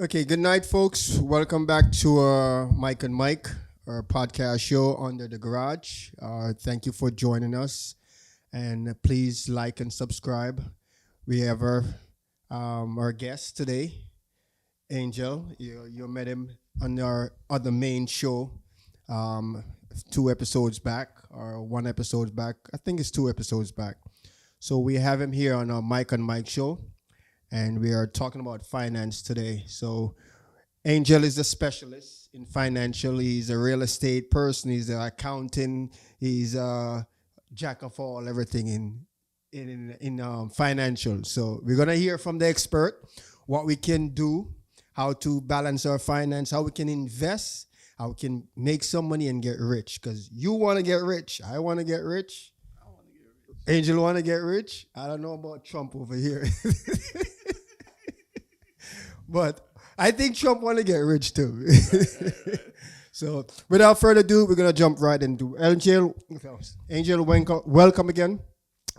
Okay, good night, folks. Welcome back to Mike and Mike, our podcast show under the garage. Thank you for joining us, and please like and subscribe. We have our guest today, Angel. You met him on our other main show, um, 2 episodes back or 1 episode back. I think it's 2 episodes back. So we have him here on our Mike and Mike show, and we are talking about finance today. So Angel is a specialist in financial. He's a real estate person. He's an accountant. He's a jack of all everything in financial. So we're gonna hear from the expert what we can do, how to balance our finance, how we can invest, how we can make some money and get rich. Because you want to get rich, I want to get rich. Angel want to get rich. I don't know about Trump over here. But I think Trump want to get rich too. So without further ado, we're going to jump right into Angel. Angel, welcome again.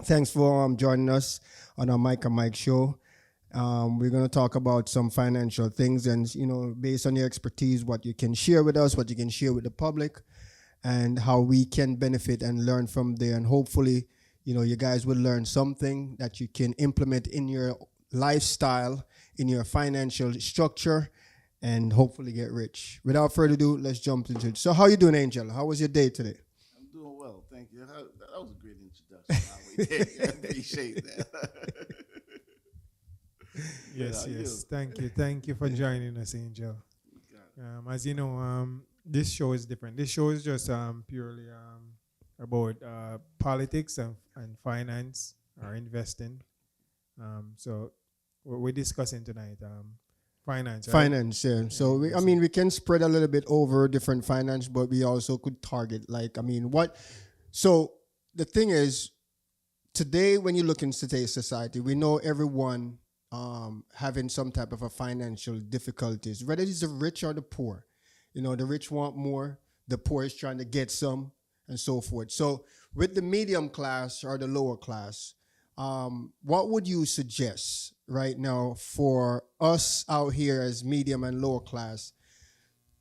Thanks for joining us on our Mike and Mike show. We're going to talk about some financial things and, based on your expertise, what you can share with us, what you can share with the public, and how we can benefit and learn from there. And hopefully, you guys will learn something that you can implement in your lifestyle, in your financial structure, and hopefully get rich. Without further ado, let's jump into it. So how you doing, Angel? How was your day today? I'm doing well, thank you. That was a great introduction. I appreciate that. Yes. Thank you for joining us, Angel. As you know, this show is different. This show is just purely about politics and finance or investing. So we're discussing tonight finance. Right? Finance, yeah. So we can spread a little bit over different finance, but we also could target what. So the thing is, today when you look in today's society, we know everyone having some type of a financial difficulties, whether it's the rich or the poor. The rich want more, the poor is trying to get some, and so forth. So with the medium class or the lower class, what would you suggest right now for us out here as medium and lower class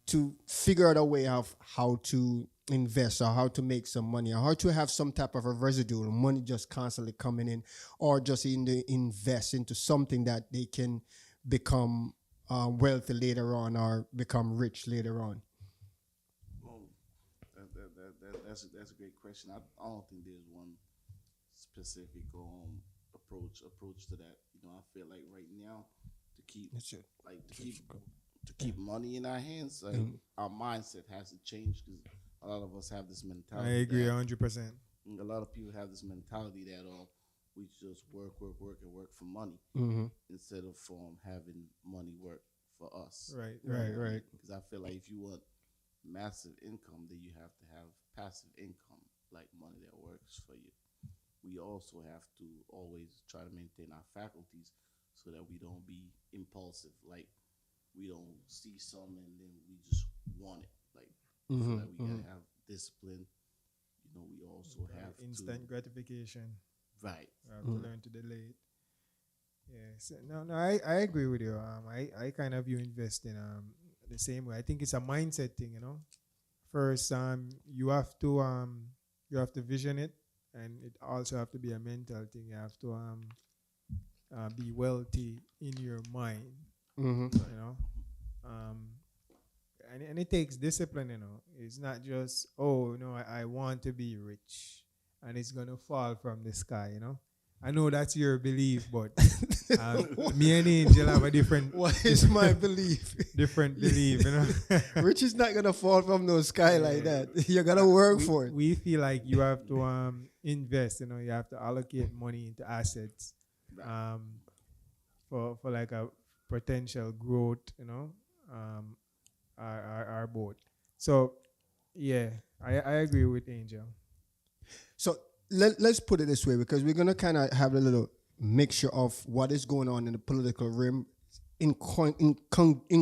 to figure out a way of how to invest or how to make some money or how to have some type of a residual money just constantly coming in, or just invest into something that they can become wealthy later on or become rich later on? Well, that's a great question. I don't think there's one specific approach to that. I feel like right now to keep money in our hands, our mindset has to change, because a lot of us have this mentality. I agree 100%. A lot of people have this mentality that we just work and work for money, instead of having money work for us. Right. Because I feel like if you want massive income, then you have to have passive income, like money that works for you. We also have to always try to maintain our faculties so that we don't be impulsive. Like, we don't see something and then we just want it. Like, so that we gotta have discipline. We also have instant gratification. Right. We have to learn to delay it. Yes. No, I agree with you. I kind of view investing the same way. I think it's a mindset thing, First, you have to vision it. And it also have to be a mental thing. You have to be wealthy in your mind, and it takes discipline. It's not just I want to be rich and it's gonna fall from the sky. I know that's your belief, but me and Angel have a different. What is my belief? Different belief, Rich is not gonna fall from the sky like that. You're gonna work for it. We feel like you have to invest. You have to allocate money into assets, for like a potential growth. Our boat. So, yeah, I agree with Angel. So let's put it this way, because we're going to kind of have a little mixture of what is going on in the political realm in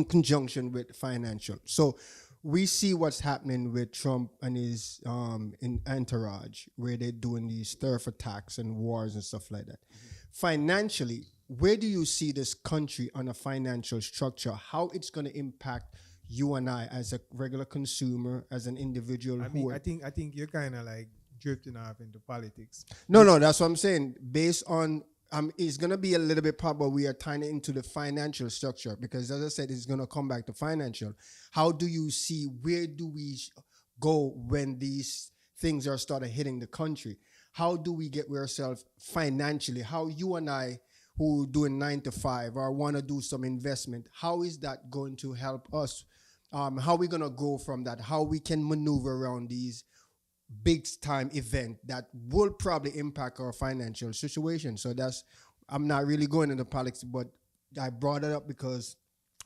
conjunction with financial. So we see what's happening with Trump and his in entourage, where they're doing these turf attacks and wars and stuff like that. Financially, where do you see this country on a financial structure? How it's going to impact you and I as a regular consumer, as an individual I who mean, are, I think you're kind of like drifting off into politics. no, that's what I'm saying. Based on it's gonna be a little bit probably we are tying it into the financial structure because, as I said, it's gonna come back to financial. How do you see where do we go when these things are started hitting the country? How do we get ourselves financially? How you and I, who doing 9 to 5 or want to do some investment, how is that going to help us? How we gonna go from that? How we can maneuver around these big time event that will probably impact our financial situation. So that's I'm not really going into politics, but I brought it up because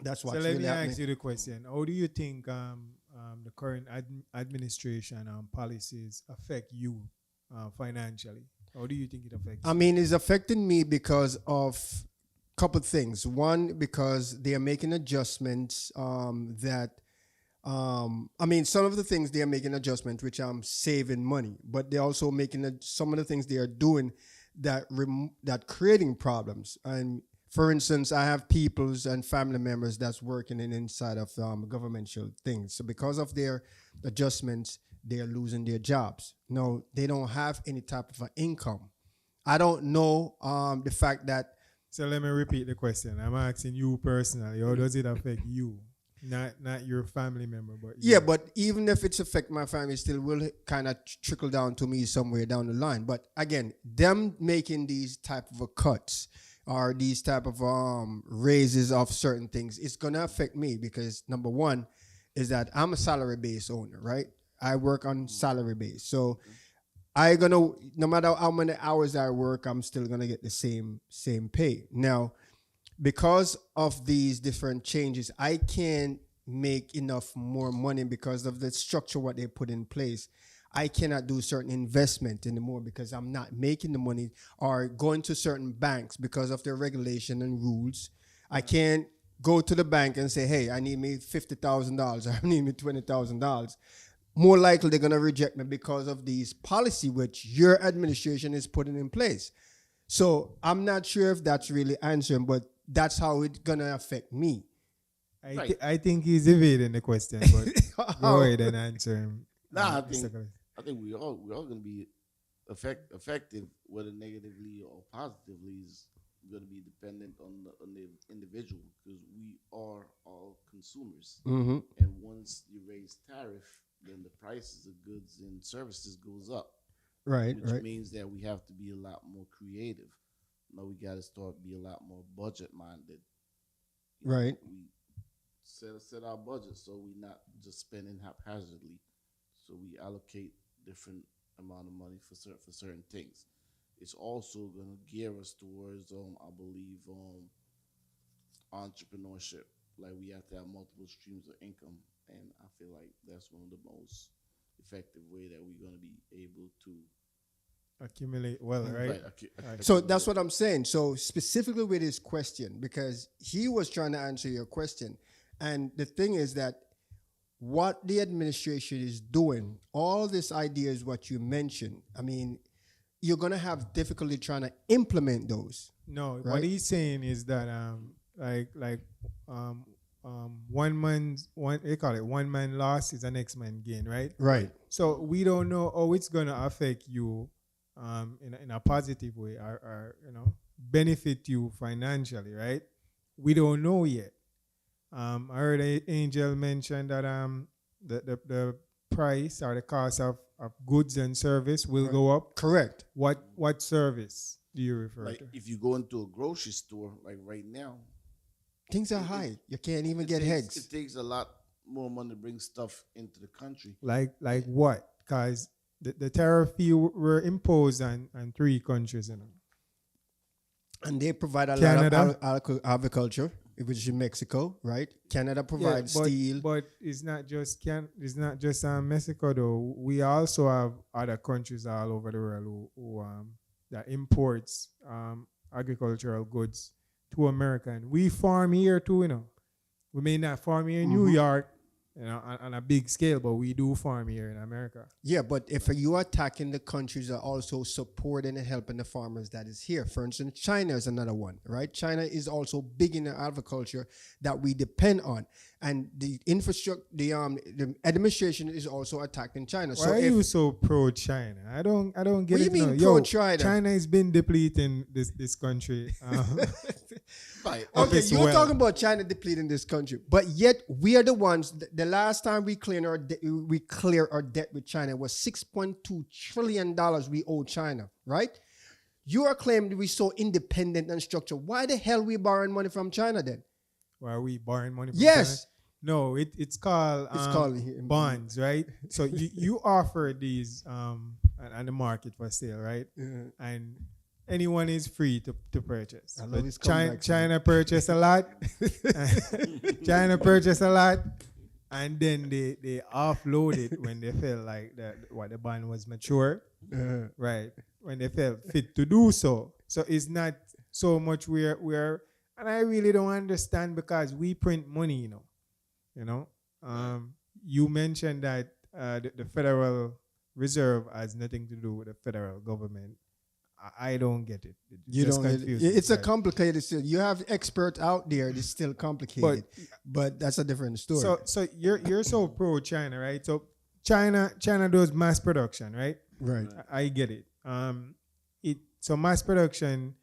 that's So what's let really me happening. ask you the question: how do you think the current administration policies affect you financially? How do you think it affects I you? mean, it's affecting me because of couple things. One, because they are making adjustments that I mean, some of the things they are making adjustments, which I'm saving money, but they're also making some of the things they are doing that that creating problems. And for instance, I have peoples and family members that's working in inside of governmental things. So because of their adjustments, they are losing their jobs. No, they don't have any type of an income. I don't know the fact that So let me repeat the question. I'm asking you personally. How does it affect you? Not your family member, but yeah, you. but even if it's affect my family, it still will kind of trickle down to me somewhere down the line. But again, them making these type of cuts or these type of raises of certain things, it's gonna affect me because number one is that I'm a salary based owner, right? I work on salary base, so Okay. I gonna no matter how many hours I work, I'm still gonna get the same pay. Now, because of these different changes, I can't make enough more money because of the structure what they put in place. I cannot do certain investment anymore because I'm not making the money or going to certain banks because of their regulation and rules. I can't go to the bank and say, hey, I need me $50,000 or I need me $20,000. More likely they're gonna reject me because of these policy which your administration is putting in place. So I'm not sure if that's really answering, but that's how it's gonna affect me. Right. I think he's evading the question, but go How? ahead and answer him, Nah, Mr. Collins. I think we all gonna be affected, whether negatively or positively, is gonna be dependent on the individual because we are all consumers. Mm-hmm. And once you raise tariff, then the prices of goods and services goes up, Right, which right, means that we have to be a lot more creative. Now we got to start be a lot more budget minded. right. We set our budget so we not just spending haphazardly. So we allocate different amount of money for certain things. It's also gonna gear us towards I believe entrepreneurship. Like we have to have multiple streams of income, and I feel like that's one of the most effective way that we're gonna be able to Accumulate well, right? So that's what I'm saying. So specifically with his question, because he was trying to answer your question, and the thing is that what the administration is doing, all this ideas what you mentioned. I mean, you're gonna have difficulty trying to implement those, No, what right? he's saying is that um one man's one they call it one man loss is the next man gain, right? Right. So we don't know how it's gonna affect you in a positive way or benefit you financially, right? We don't know yet. I heard Angel mention that the price or the cost of goods and service will Right. go up. Correct. What service do you refer like to? if you go into a grocery store like right now, Things are it, it, high. You can't even it get takes eggs. it takes a lot more money to bring stuff into the country. Like what? Because the tariff fee were imposed on three countries, And they provide a lot of Canada. agriculture, which is Mexico, right? Canada Yeah, provides steel. but it's not just Mexico though. We also have other countries all over the world who that imports agricultural goods to America. And we farm here too, We may not farm here in New Mhm. York, on a big scale, but we do farm here in America. Yeah, but if you are attacking the countries that are also supporting and helping the farmers that is here, for instance, China is another one, right? China is also big in the agriculture that we depend on, and the infrastructure, the administration is also attacking China. Why are you so pro China? I don't get What do it. you mean now. pro-China? China has been depleting this country. Right. Okay, as you're well. talking about China depleting this country, but yet we are the ones. The last time we cleared our debt with China was $6.2 trillion we owe China, right? You are claiming we're so independent and structured. Why the hell we borrowing money from China then? Why are we borrowing money from Yes. China? No, it's called bonds, right? So you offer these on the market for sale, right? And anyone is free to purchase. I love But his comeback. China purchased a lot. China purchased a lot, and then they offload it when they felt like the bond was mature, right? When they felt fit to do so. So it's not so much we're and I really don't understand because we print money, you know. You mentioned that the Federal Reserve has nothing to do with the federal government. I don't get it. You just don't. confused me, It's a right? complicated. Still, you have experts out there. It's still complicated, but that's a different story. So you're so pro China, right? So China does mass production, right? right. I get it. So mass production,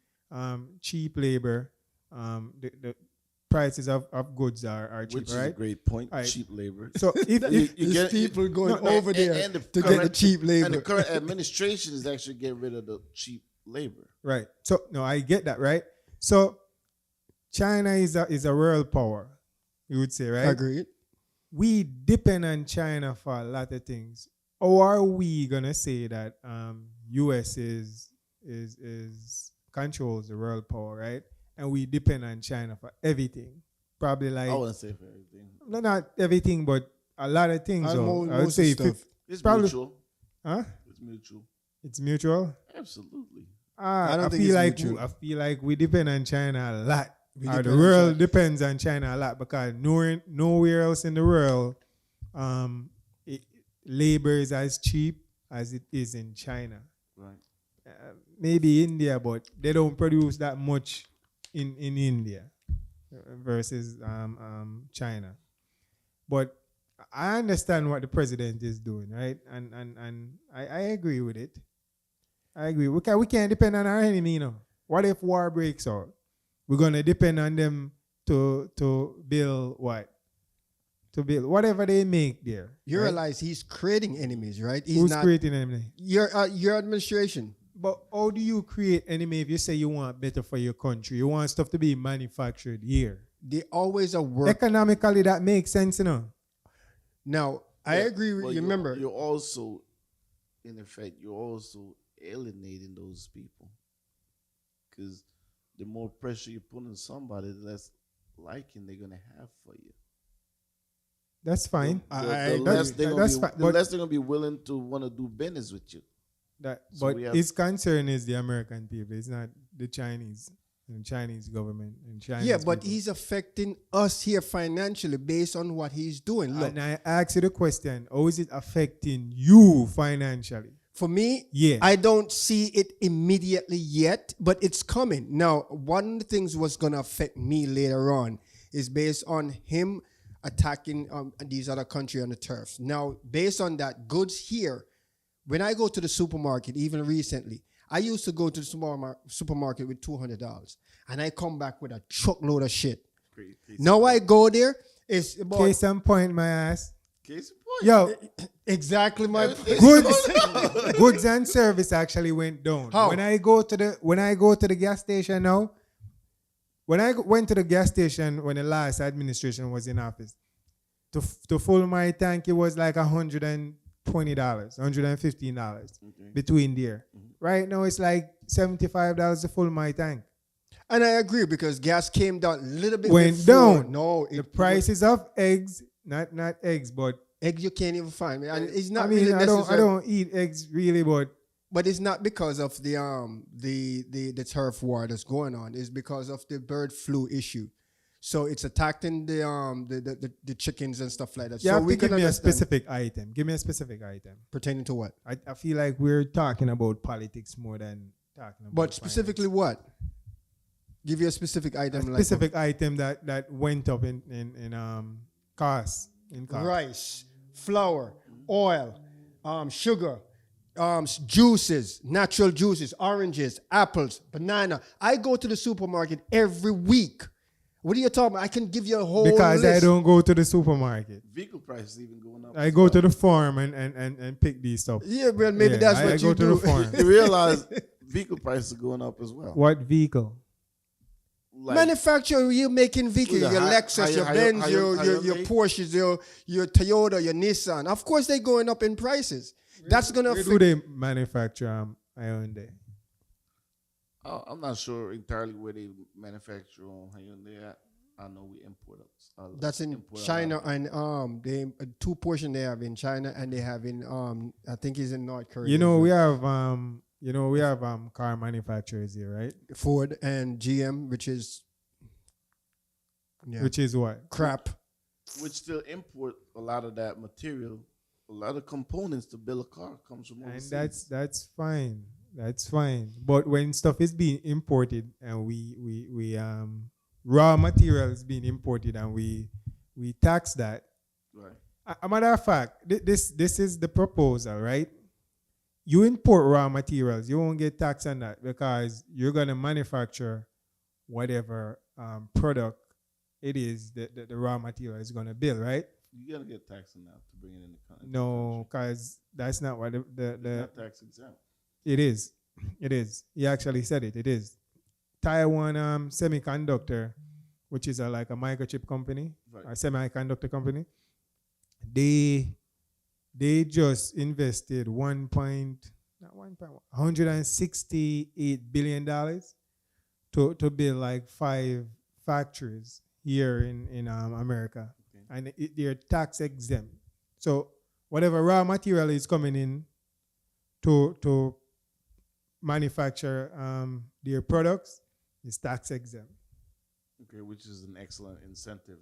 cheap labor, the prices of goods are cheap, Which is right? a great point. Right. Cheap labor. So if There's people going no, over and- there and the to get the current- cheap And the labor. current administration is actually getting rid of the cheap labor. right. So no, I get that, right? So China is a world power, you would say, right? Agreed. We depend on China for a lot of things. Or are we gonna say that US is controls the world power, right? And we depend on China for everything. Probably like I wouldn't say for everything. no, not everything, but a lot of things. though. I would Most say of stuff. It's Probably- mutual. huh? It's mutual. It's mutual. Absolutely. I don't think feel it's like mutual. I feel like we depend on China a lot. We Or depend the on world China. depends on China a lot because nowhere else in the world, labor is as cheap as it is in China. Right. Maybe India, but they don't produce that much in India versus China. But I understand what the president is doing, right? And I agree with it. I agree. We can't depend on our enemy, What if war breaks out? We're gonna depend on them to build what? To build whatever they make there. You right? realize he's creating enemies, right? He's Who's not creating enemy? your administration. But how do you create enemy if you say you want better for your country? You want stuff to be manufactured here. They always are work. Economically, that makes sense, Now, I agree with Well, you. Remember, you're also, in effect, you're also alienating those people. Because the more pressure you put on somebody, the less liking they're gonna have for you. That's fine. The that's fine. But less they're gonna be willing to want to do business with you. So but we have- his concern is the American people. It's not the Chinese government and Chinese yeah, but people. he's affecting us here financially based on what he's doing. Look, And I ask you the question: how is it affecting you financially? for me, Yeah. I don't see it immediately yet, but it's coming. Now, one of the things what's going to affect me later on is based on him attacking these other countries on the turfs. Now, based on that, goods here, when I go to the supermarket, even recently, I used to go to the supermarket with $200, and I come back with a truckload of shit. Now I go there, it's about Case in point, my ass. Case in point. Yo, exactly my goods and service actually went down. How? When I go to the gas station now, when I went to the gas station when the last administration was in office, to fill my tank, it was like $120, $115 between there. Right now it's like $75 to fill my tank. And I agree because gas came down a little bit. Went before. down. No, The prices of eggs, not eggs, but eggs you can't even find, and it's not I mean really I necessary. don't eat eggs really, but But it's not because of the turf war that's going on. It's because of the bird flu issue. So it's attacking the chickens and stuff like that. You so have we to give can me a understand specific item. Give me a specific item. pertaining to what? I feel like we're talking about politics more than talking about But specifically finance. what? Give you a specific A item specific item that went up in cost. In cost. rice, flour, oil, sugar, juices, natural juices, oranges, apples, banana. I go to the supermarket every week. What are you talking about? I can give you a whole Because I list. don't go to the supermarket. Vehicle prices even going up. I as go well. to the farm and pick these stuff. Yeah, well, maybe Yeah, that's I what go you to do. the farm. You realize vehicle prices are going up as well. What vehicle? Like, Manufacturer, you're making vehicle, With your the Lexus, your Benz, your Hyundai? Porsches, your Toyota, your Nissan. Of course, they're going up in prices. That's going to Where do affect. they manufacture Hyundai? I'm not sure entirely where they manufacture on Hyundai at. I know we import it. That's in China, and they two portion they have in China, and they have in I think it's in North Korea. You know we have car manufacturers here, right? Ford and GM, which is Which is what? crap. Which still import a lot of that material, a lot of components to build a car comes from And overseas. that's fine. That's fine. But when stuff is being imported and we raw materials being imported and we tax that. Right. A matter of fact, this is the proposal, right? You import raw materials, you won't get taxed on that because you're gonna manufacture whatever product it is that the raw material is gonna build, right? You're gonna get taxed on that to bring it in the country. No, because that's not what It's the not tax exempt. it is. It is. He actually said it. It is. Taiwan Semiconductor, which is like a microchip company, Right. a semiconductor company, they just invested $168 billion to build like 5 factories here in America, Okay. and they're tax exempt. So whatever raw material is coming in to manufacture their products is tax exempt. Okay, which is an excellent incentive.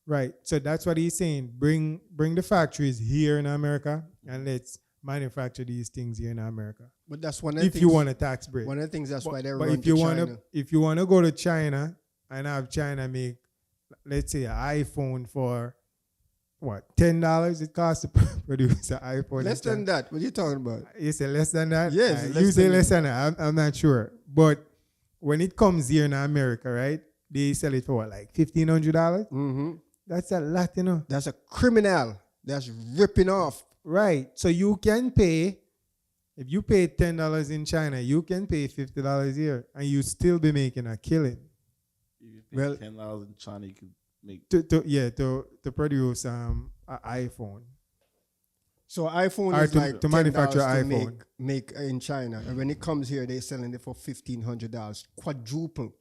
Right. So that's what he's saying. Bring the factories here in America and let's manufacture these things here in America. But that's one of the If things, you want a tax break. one of the things that's why they're But running if you to want China. to if you want to go to China and have China make, let's say, an iPhone for what, $10 it costs to produce an iPhone. Less in than that. What are you talking about? You say less than that? Yes, You less say than less than that. I'm not sure. But when it comes here in America, right, they sell it for what, like $1,500? Mm-hmm. That's a lot, you know. That's a criminal. That's ripping off. Right. So you can pay, if you pay $10 in China, you can pay $50 here and you still be making a killing If you pay Well- $10 in China, you could make to produce an iPhone. So iPhone Or is to- like to $10 manufacture to iPhone. make in China, and when it comes here, they're selling it for $1,500, quadruple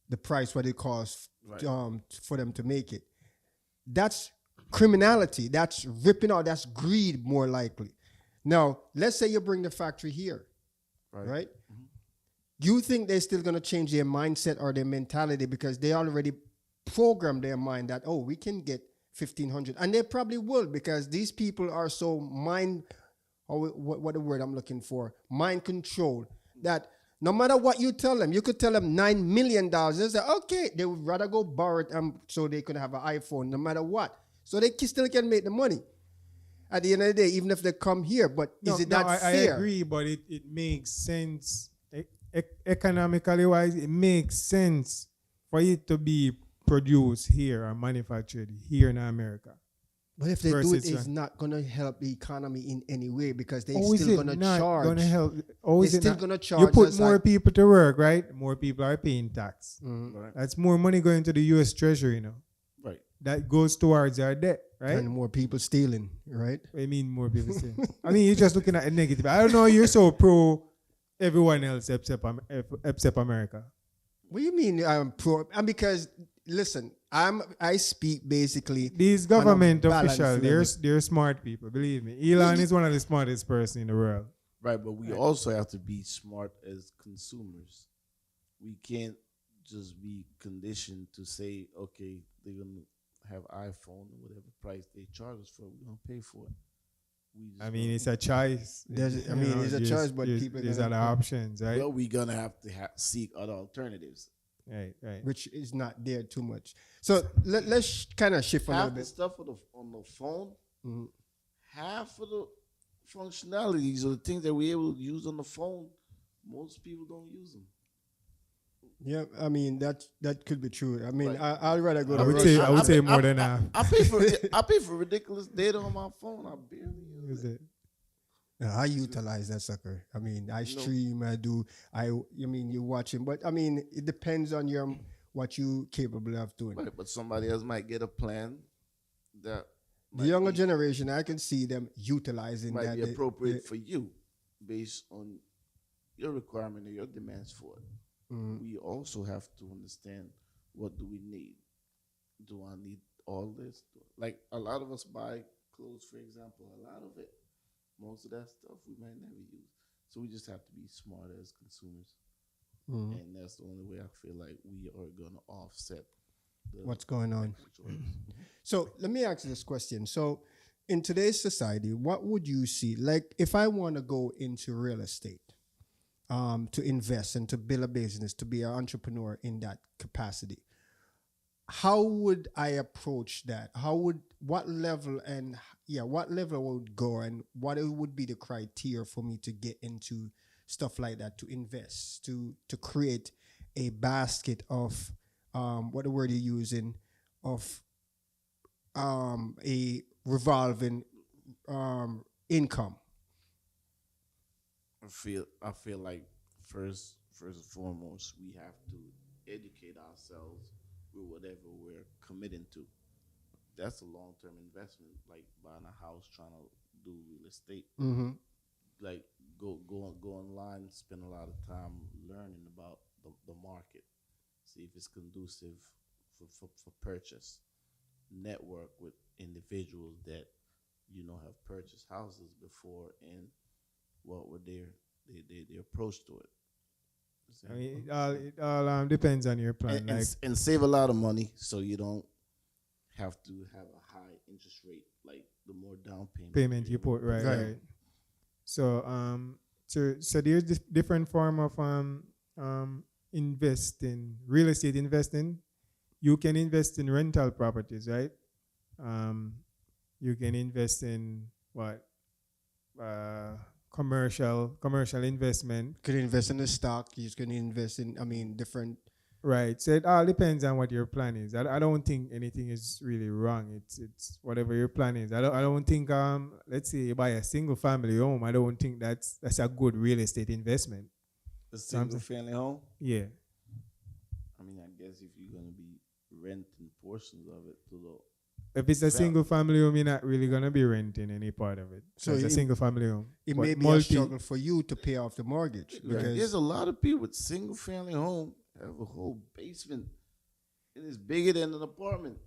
the price what it costs Right. for them to make it. That's criminality. That's ripping out. That's greed, more likely. Now, let's say you bring the factory here, right? You think they're still going to change their mindset or their mentality because they already programmed their mind that, oh, we can get 1,500. And they probably will because these people are so what the word I'm looking for? Mind control. That no matter what you tell them, you could tell them $9 million. They say, okay, they would rather go borrow it so they could have an iPhone no matter what. So they still can make the money at the end of the day, even if they come here. But is it that I fair? agree, but it makes sense. Economically wise, it makes sense for it to be produced here or manufactured here in America. But if they do it, versus, it's not going to help the economy in any way because they're How is still it going to not charge. gonna help? How is They're it still not- going to charge. You put us more like- people to work, right? More people are paying tax. Right. That's more money going to the U.S. Treasury, you know. Right. That goes towards our debt, right? and more people stealing, right? I mean, more people say. I mean, you're just looking at a negative. I don't know. You're so pro everyone else except America. What do you mean I'm pro? And because listen, I speak basically. These on a government balanced officials, level. they're smart people. Believe me, Elon is one of the smartest person in the world. Right, but we also have to be smart as consumers. We can't just be conditioned to say, okay, they're gonna have iPhone or whatever price they charge us for, we're gonna pay for it. We I just mean, gonna it's a choice. I mean, it's a choice, but there's, people there's gonna, other options, right? well, we're gonna have to seek other alternatives. Right, right. which is not there too much. So let's kind of shift a little Half the bit. stuff on the phone, Mhm. half of the functionalities or the things that we're able to use on the phone, most people don't use them. Yeah, I mean that could be true. I mean, Right. I'd rather go I to would Russia. say I would say more than half. I pay for I pay for ridiculous data on my phone. I barely use Is it. it? Yeah, I utilize that sucker. I mean, I stream, I do. I mean, you're watching, but I mean, it depends on your what you capable of doing. Right, but somebody else might get a plan that The younger generation, I can see them utilizing might that. be appropriate for you based on your requirement or your demands for it. We also have to understand, what do we need? Do I need all this? Like a lot of us buy clothes, for example. A lot of it, most of that stuff we might never use. So we just have to be smart as consumers. And that's the only way I feel like we are going to offset what's going on. choices. So let me ask you this question. So in today's society, what would you see? Like if I want to go into real estate, to invest and to build a business, to be an entrepreneur in that capacity, how would I approach that? What level I would go, and what it would be the criteria for me to get into stuff like that, to invest, to create a basket of, what the word you're using, of a revolving income. I feel like first and foremost we have to educate ourselves with whatever we're committing to. That's a long term investment, like buying a house, trying to do real estate. Like go online, spend a lot of time learning about the market, see if it's conducive for purchase. Network with individuals that have purchased houses before, and what were their approach to it. I mean, it all depends on your plan. And save a lot of money so you don't have to have a high interest rate, like the more down payment you put, right, Right. right. So so there's this different form of investing, real estate investing. You can invest in rental properties, right? You can invest in what? Commercial investment. Could invest in the stock. You can invest in, I mean, different. Right. So it all depends on what your plan is. I don't think anything is really wrong. It's whatever your plan is. I don't think let's say you buy a single family home. I don't think that's a good real estate investment. A single family home. Yeah. I mean, I guess if you're gonna be renting portions of it to the If it's a Fam- single family home, you're not really gonna be renting any part of it. So So it's a it- single family home. It But may be a struggle for you to pay off the mortgage because there's a lot of people with single family home have a whole basement and it's bigger than an apartment.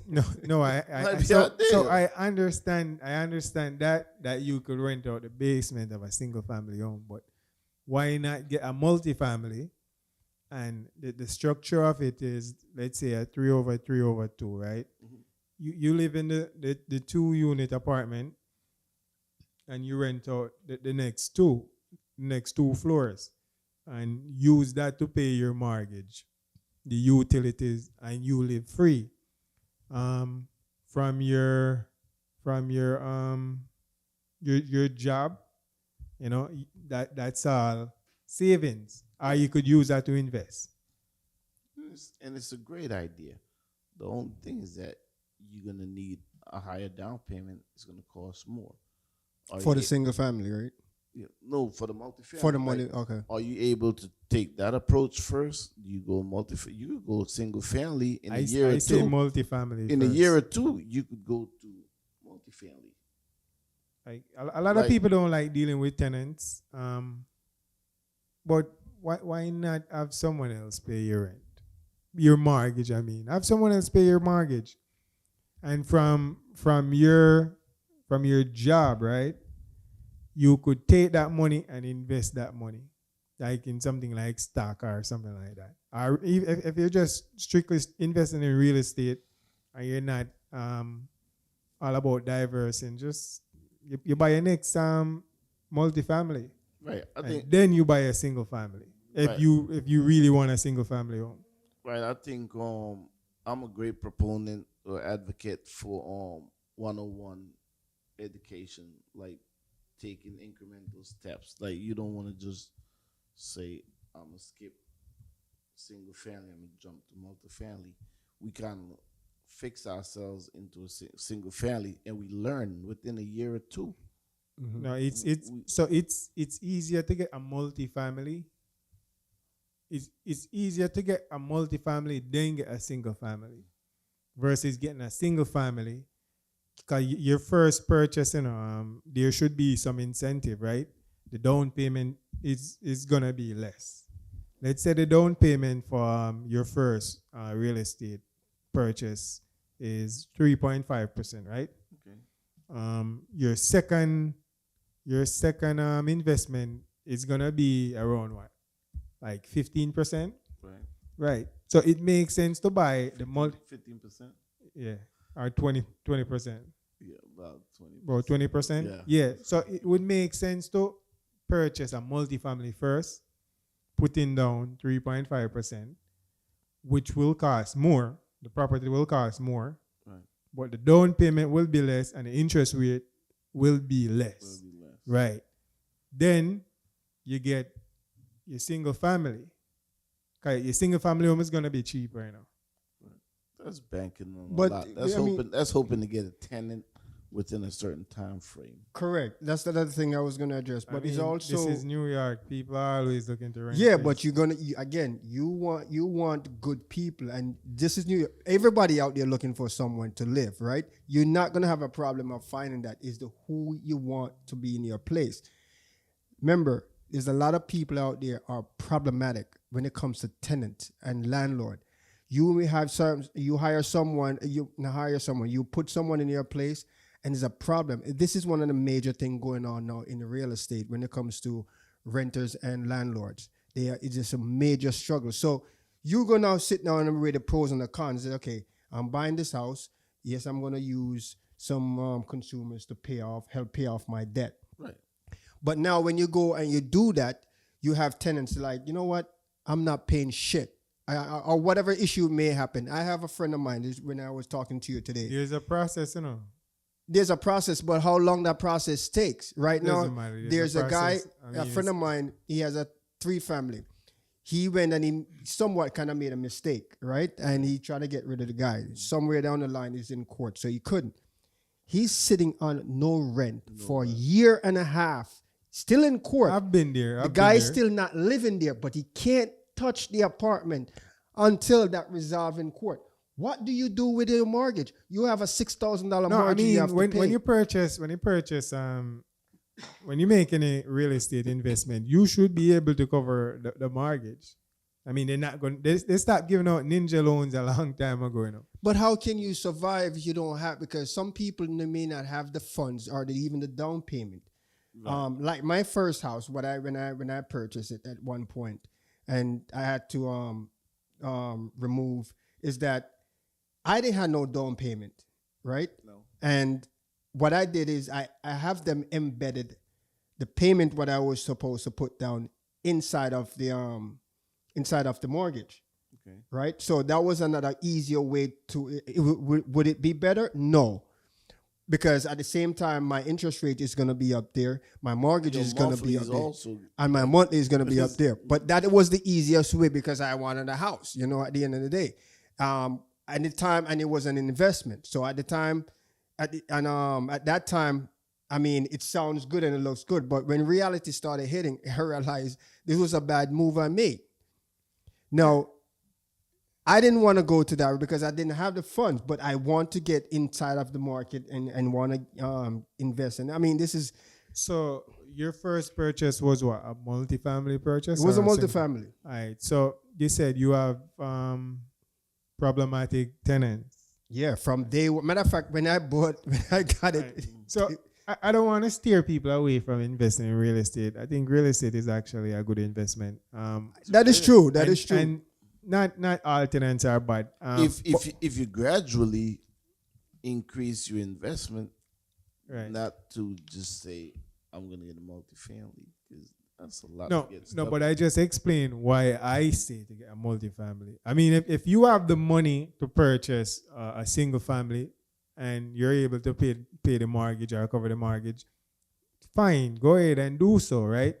No, Might be so out there. so I understand that you could rent out the basement of a single family home, but why not get a multifamily? And the structure of it is, let's say, a 3/3/2, right? You live in the 2-unit apartment and you rent out the next two floors, and use that to pay your mortgage, the utilities, and you live free from your your job. That's all savings, or you could use that to invest. And it's a great idea. The only thing is that you're gonna need a higher down payment. It's gonna cost more. for the single family, right? No, for the multifamily. For the money, okay. Are you able to take that approach first? You go you could go single family in a year I or say two. multifamily. In a first. year or two, you could go to multifamily. Like a lot of people don't like dealing with tenants. But why not have someone else pay your rent, your mortgage? I mean, have someone else pay your mortgage, and from your job, right? You could take that money and invest that money. like in something like stock or something like that. Or if you're just strictly investing in real estate and you're not all about diverse and just you buy your next multifamily, Right. I and think then you buy a single family. If Right. you really want a single family home. right. I think I'm a great proponent or advocate for 101 education, like taking incremental steps. Like you don't want to just say I'm gonna skip single family, I'm gonna jump to multifamily. We kind of fix ourselves into a single family, and we learn within a year or two. No, it's We- so it's easier to get a multifamily. It's easier to get a multifamily than get a single family versus getting a single family. Because your first purchase, there should be some incentive, right? The down payment is gonna be less. Let's say the down payment for your first real estate purchase is 3.5%, right? Okay. Your second investment is gonna be around what, like 15%, Right. right? So it makes sense to buy the 15%. yeah, or 20%. Yeah, about 20. About 20%? Yeah. Yeah. So it would make sense to purchase a multifamily first, putting down 3.5%, which will cost more. The property will cost more, Right. but the down payment will be less and the interest rate will be less. Will be less. Right. Then you get your single family. 'Cause your single family home is going to be cheaper, That's banking on But, a lot. That's I mean- hoping. That's hoping to get a tenant within a certain time frame. Correct. That's the other thing I was gonna address. But it's also this is New York. People are always looking to rent. yeah, place. but you want good people, and this is New York. Everybody out there looking for someone to live, right? You're not gonna have a problem of finding that. Is the who you want to be in your place. Remember, there's a lot of people out there are problematic when it comes to tenant and landlord. You hire someone, you put someone in your place, and there's a problem. This is one of the major things going on now in real estate when it comes to renters and landlords. It's just a major struggle. So you're going to now sit down and weigh the pros and the cons. Say, okay, I'm buying this house. Yes, I'm going to use some consumers to help pay off my debt. Right. But now when you go and you do that, you have tenants like, you know what? I'm not paying shit. Or whatever issue may happen. I have a friend of mine, this is when I was talking to you today. There's a process, There's a process, but how long that process takes. Right now, Doesn't matter. there's a guy, process. I mean, a friend of mine, he has a 3 family. He went and he somewhat kind of made a mistake, right? And he tried to get rid of the guy. Somewhere down the line, he's in court, so he couldn't. He's sitting on no rent for a year and a half, still in court. I've been there. The guy's still not living there, but he can't touch the apartment until that resolved in court. What do you do with your mortgage? You have a $6,000 No, mortgage I mean you have to pay. when you make any real estate investment, you should be able to cover the mortgage. I mean, they're not going. They stopped giving out ninja loans a long time ago, But how can you survive if you don't have? Because some people may not have the funds or even the down payment. Right. Like my first house, when I purchased it at one point, and I had to remove, is that I didn't have no down payment, right? No. And what I did is I have them embedded the payment what I was supposed to put down inside of the mortgage. Okay. Right? So that was another easier way to would it be better? No. Because at the same time my interest rate is going to be up there, my mortgage Your is going to monthly be up is there. also And my monthly is going to be up there. But that was the easiest way because I wanted a house, at the end of the day. At the time, and it was an investment. So at the time, at that time, I mean, it sounds good and it looks good. But when reality started hitting, I realized this was a bad move I made. Now, I didn't want to go to that because I didn't have the funds, but I want to get inside of the market and want to invest. And I mean, this is... So your first purchase was what? A multifamily purchase? It was a or single? multifamily. All right. So you said you have problematic tenants. Yeah, from day one. Matter of fact, when I got it, So I don't want to steer people away from investing in real estate. I think real estate is actually a good investment. That is true. That and, is true. And not all tenants are bad. If you gradually increase your investment, Right. not to just say I'm gonna get a multifamily, because that's a lot. No, to get no, stuck but in. I just explained why I say to get a multifamily. I mean, if you have the money to purchase a single family and you're able to pay the mortgage or cover the mortgage, fine, go ahead and do so, right?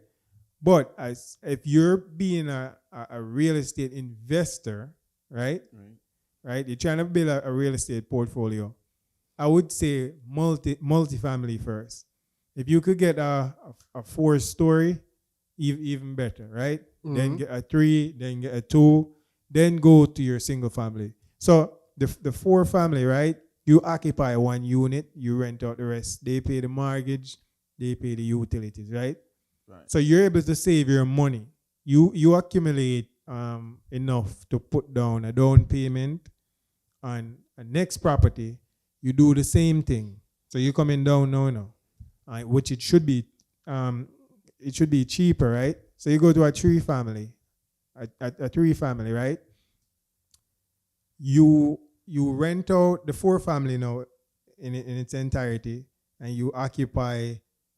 But as if you're being a real estate investor, right? Right. Right, you're trying to build a real estate portfolio, I would say multifamily first. If you could get a 4-story, even better, right? Then get a 3, then get a 2, then go to your single family. So the 4 family, right? You occupy 1 unit, you rent out the rest. They pay the mortgage, they pay the utilities, right? Right. So you're able to save your money. You accumulate enough to put down a down payment on a next property. You do the same thing. So you're coming down now, which it should be cheaper, right? So you go to a 3 family, a 3 family, right? You rent out the 4 family now in its entirety, and you occupy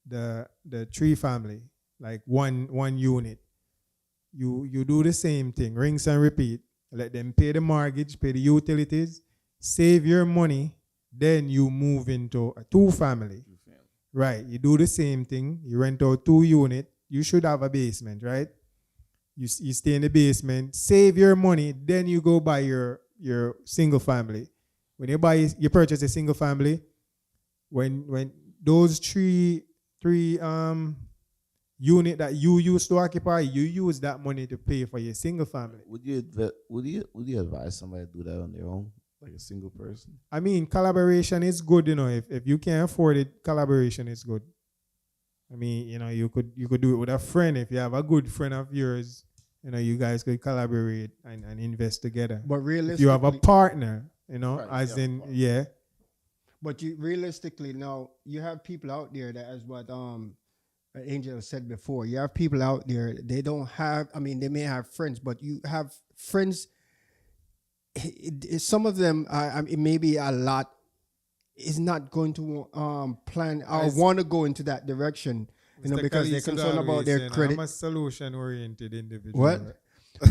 the 3 family, like one unit. You do the same thing, rinse and repeat. Let them pay the mortgage, pay the utilities, save your money, then you move into a 2 family. Right. You do the same thing. You rent out 2 units. You should have a basement, right? You stay in the basement, save your money, then you go buy your single family. When you purchase a single family, when those three unit that you used to occupy, you use that money to pay for your single family. Would you advise somebody to do that on their own, like a single person? I mean, collaboration is good, if you can't afford it, collaboration is good. I mean, you could do it with a friend. If you have a good friend of yours, you guys could collaborate and invest together. But realistically, If you have a partner, Right, as yeah, in, yeah. but you realistically now you have people out there that, as what Angel said before, you have people out there, they don't have, I mean, they may have friends, but you have friends, some of them, I mean, maybe a lot, is not going to plan or want to go into that direction, Mr. because they're Khalees would concerned about always their say, credit. I'm a solution-oriented individual. What? Right?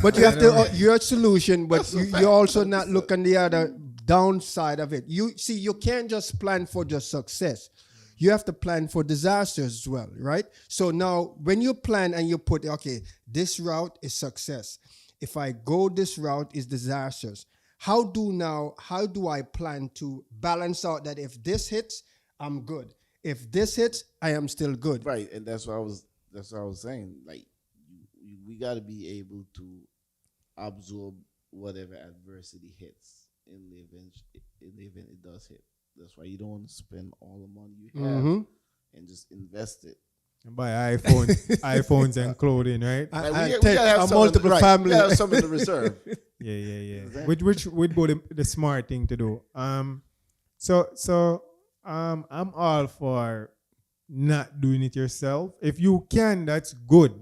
But you have to, your solution, but you also not look on the other downside of it. You see, you can't just plan for just success. You have to plan for disasters as well, right? So now when you plan and you put, okay, this route is success. If I go this route is disasters. How do I plan to balance out that if this hits, I'm good. If this hits, I am still good. Right, and that's what I was saying. Like, we got to be able to absorb whatever adversity hits in the event it does hit. That's why you don't want to spend all the money you have and just invest it. And buy iPhones and clothing, right? Like, we take gotta have a some multiple right, family. We gotta have some in the reserve. Yeah. Exactly. Which would be the smart thing to do. So I'm all for not doing it yourself. If you can, that's good.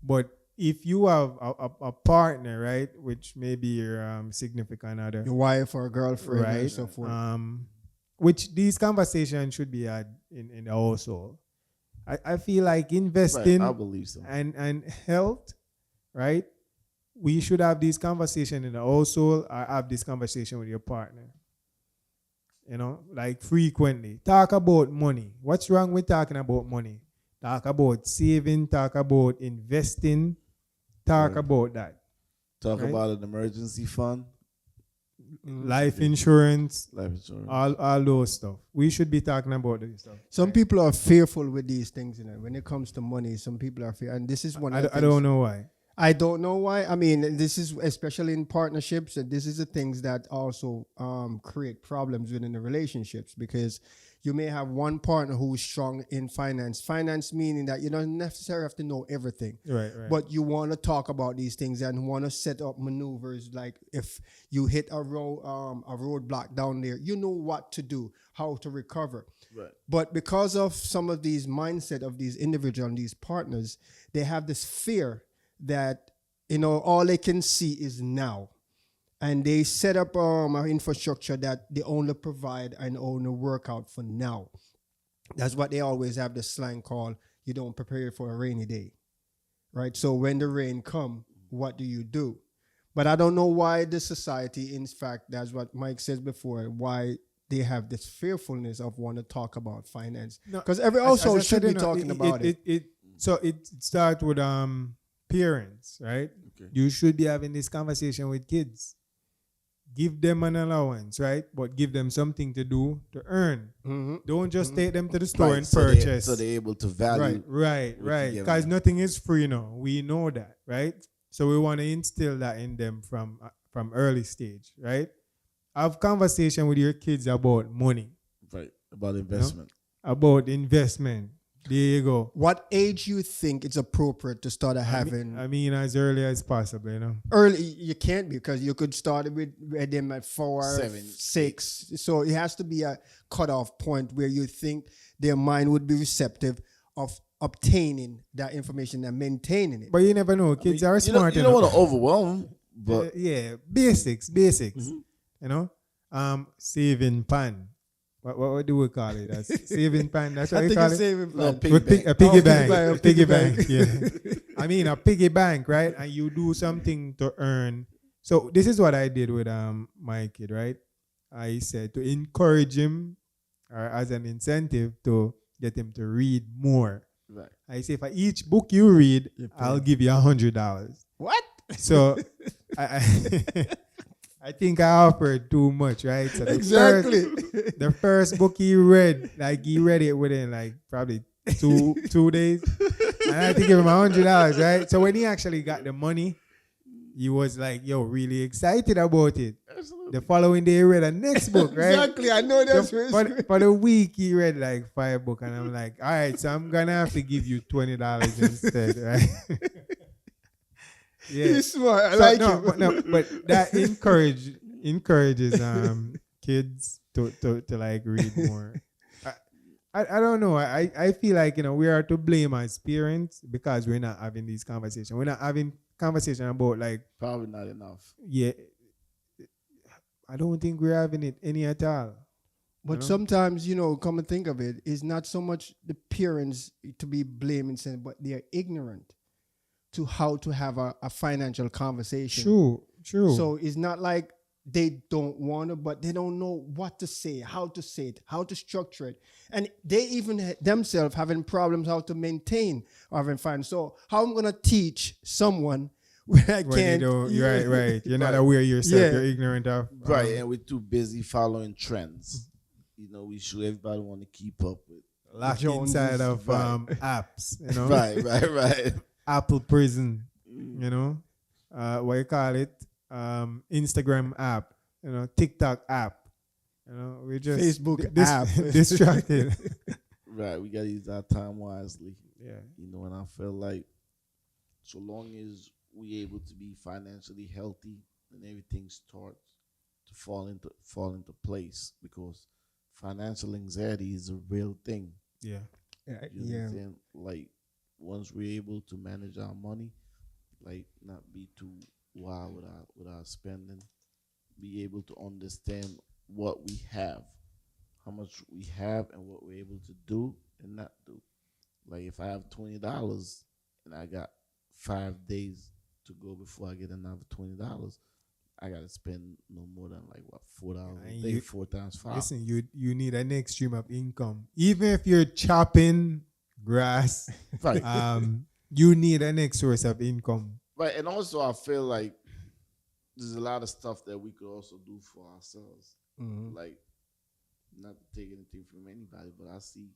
But if you have a partner, right, which may be your significant other, Your wife or girlfriend right, and so forth. which these conversations should be had in the household. I feel like investing Right, I believe so. and health, right? We should have this conversation in the household or have this conversation with your partner. Like frequently. Talk about money. What's wrong with talking about money? Talk about saving, talk about investing, talk Right. about that. Talk Right. about an emergency fund, Life insurance, life insurance. all those stuff. We should be talking about this stuff. Some people are fearful with these things, when it comes to money. Some people are fearful, and this is one. I of the don't things- know why. I don't know why. I mean, this is especially in partnerships, and this is the things that also create problems within the relationships because you may have one partner who's strong in finance. Finance meaning that you don't necessarily have to know everything, Right, right. but you want to talk about these things and want to set up maneuvers. Like if you hit a roadblock down there, you know what to do, how to recover. Right. But because of some of these mindset of these individuals and these partners, they have this fear that all they can see is now, and they set up an infrastructure that they only provide and only work out for now. That's what they always have the slang called you don't prepare for a rainy day, right? So when the rain come, what do you do? But I don't know why the society, in fact, that's what Mike says before, why they have this fearfulness of want to talk about finance, No, because every as I household said, should be talking about it. So it starts with parents, right? Okay. You should be having this conversation with kids. Give them an allowance, right? But give them something to do to earn. Mhm. Don't just take them to the store and so purchase. so they're able to value. Right, what you right. give Because them. nothing is free now. We know that, right? So we want to instill that in them from early stage, right? Have conversation with your kids about money, Right. About investment. about investment. There you go. What age you think it's appropriate to start having? I mean, as early as possible, Early, you can't because you could start with them at 4, 7, 6. So it has to be a cutoff point where you think their mind would be receptive of obtaining that information and maintaining it. But you never know. Kids are You smart don't want enough. to overwhelm them, but Yeah, basics. Mhm. Saving pan. What do we call it? That's saving pan. That's what I we think call it's it. saving No, plan. piggy With bank. a piggy Oh, bank. a Piggy piggy bank. bank. Yeah. I mean a piggy bank, right? And you do something to earn. So this is what I did with my kid, right? I said to encourage him or as an incentive to get him to read more. right. I say for each book you read, You pay. I'll give you $100. What? So I I think I offered too much, right? So Exactly. the first book he read, like he read it within like probably two days. And I had to give him $100, right? So when he actually got the money, he was like, yo, really excited about it. Absolutely. The following day he read the next book, right? Exactly. I know that's So for the week he read like 5 books, and I'm like, all right, so I'm gonna have to give you $20 instead, right? Yeah. He's smart. I So, like no, him. but that encourages kids to like read more. I don't know. I feel like we are to blame as parents because we're not having these conversations. We're not having conversation about like Probably not enough. yeah. I don't think we're having it any at all. But sometimes, come and think of it, it's not so much the parents to be blamed and saying, but they are ignorant to how to have a financial conversation. True. So it's not like they don't want to, but they don't know what to say it, how to structure it. And they even themselves having problems how to maintain or having fun. So how I'm going to teach someone when I when can't. you don't, you're right. You're not Right. aware yourself. Yeah. You're ignorant of. Right. And we're too busy following trends. We should everybody want to keep up with. Locked Joneses, inside of right. apps. Right. Apple prison. What you call it? Instagram app. TikTok app. We just Facebook app. distracted. Right. We got to use our time wisely. Yeah. And I feel like so long as we able to be financially healthy and everything starts to fall into place because financial anxiety is a real thing. Yeah. You Yeah. understand? Like once we're able to manage our money, like not be too wild with our spending, be able to understand what we have, how much we have, and what we're able to do and not do. Like if I have $20 and I got 5 days to go before I get another $20, I gotta spend no more than like what $4 a And day, you- 4 times 5. Listen, you need an next stream of income. Even if you're chopping grass, Right. you need a next source of income. Right, and also I feel like there's a lot of stuff that we could also do for ourselves. Mhm. Like, not to take anything from anybody, but I see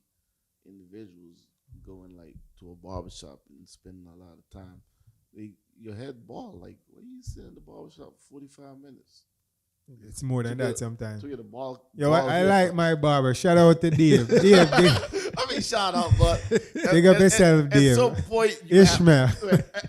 individuals going like to a barbershop and spending a lot of time your head ball. Like, what are you sitting in the barbershop for 45 minutes? It's more than To that get- sometimes. To get the ball. Yo, ball I here. like my barber. Shout out to Dave. Dave, I mean, shout out, but big up yourself, Dave. At some point, Ishmael.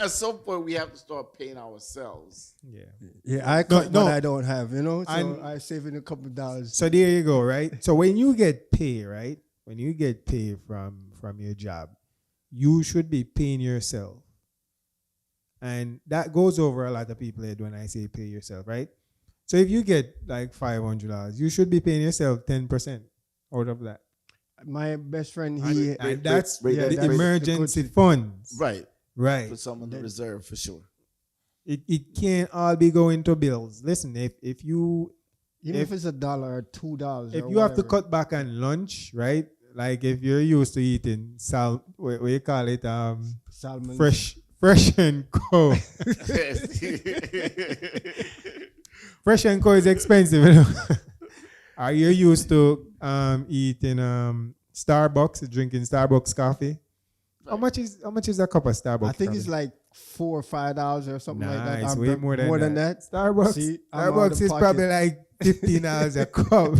At some point, we have to start paying ourselves. Yeah. Yeah, I cut no. what I don't have, so And- I save in a couple of dollars. So there you go, right? So when you get paid, right? When you get paid from your job, you should be paying yourself. And that goes over a lot of people head when I say pay yourself, right? So if you get like $500, you should be paying yourself 10% out of that. My best friend, And that's wait, the that's the emergency good- funds. Right. Right. Put some in the reserve for sure. It can't all be going to bills. Listen, if you even if it's $1 or $2, if or you have to whatever. cut back on lunch, right? Like if you're used to eating what you call it, salmon, fresh and co. Fresh and co is expensive, Are you used to eating Starbucks, drinking Starbucks coffee? How much is a cup of Starbucks? I think coffee? it's like $4 or $5 or something like that. It's I'm way more than that. Starbucks, See, I'm out of Starbucks is pocket. probably like $15 a cup.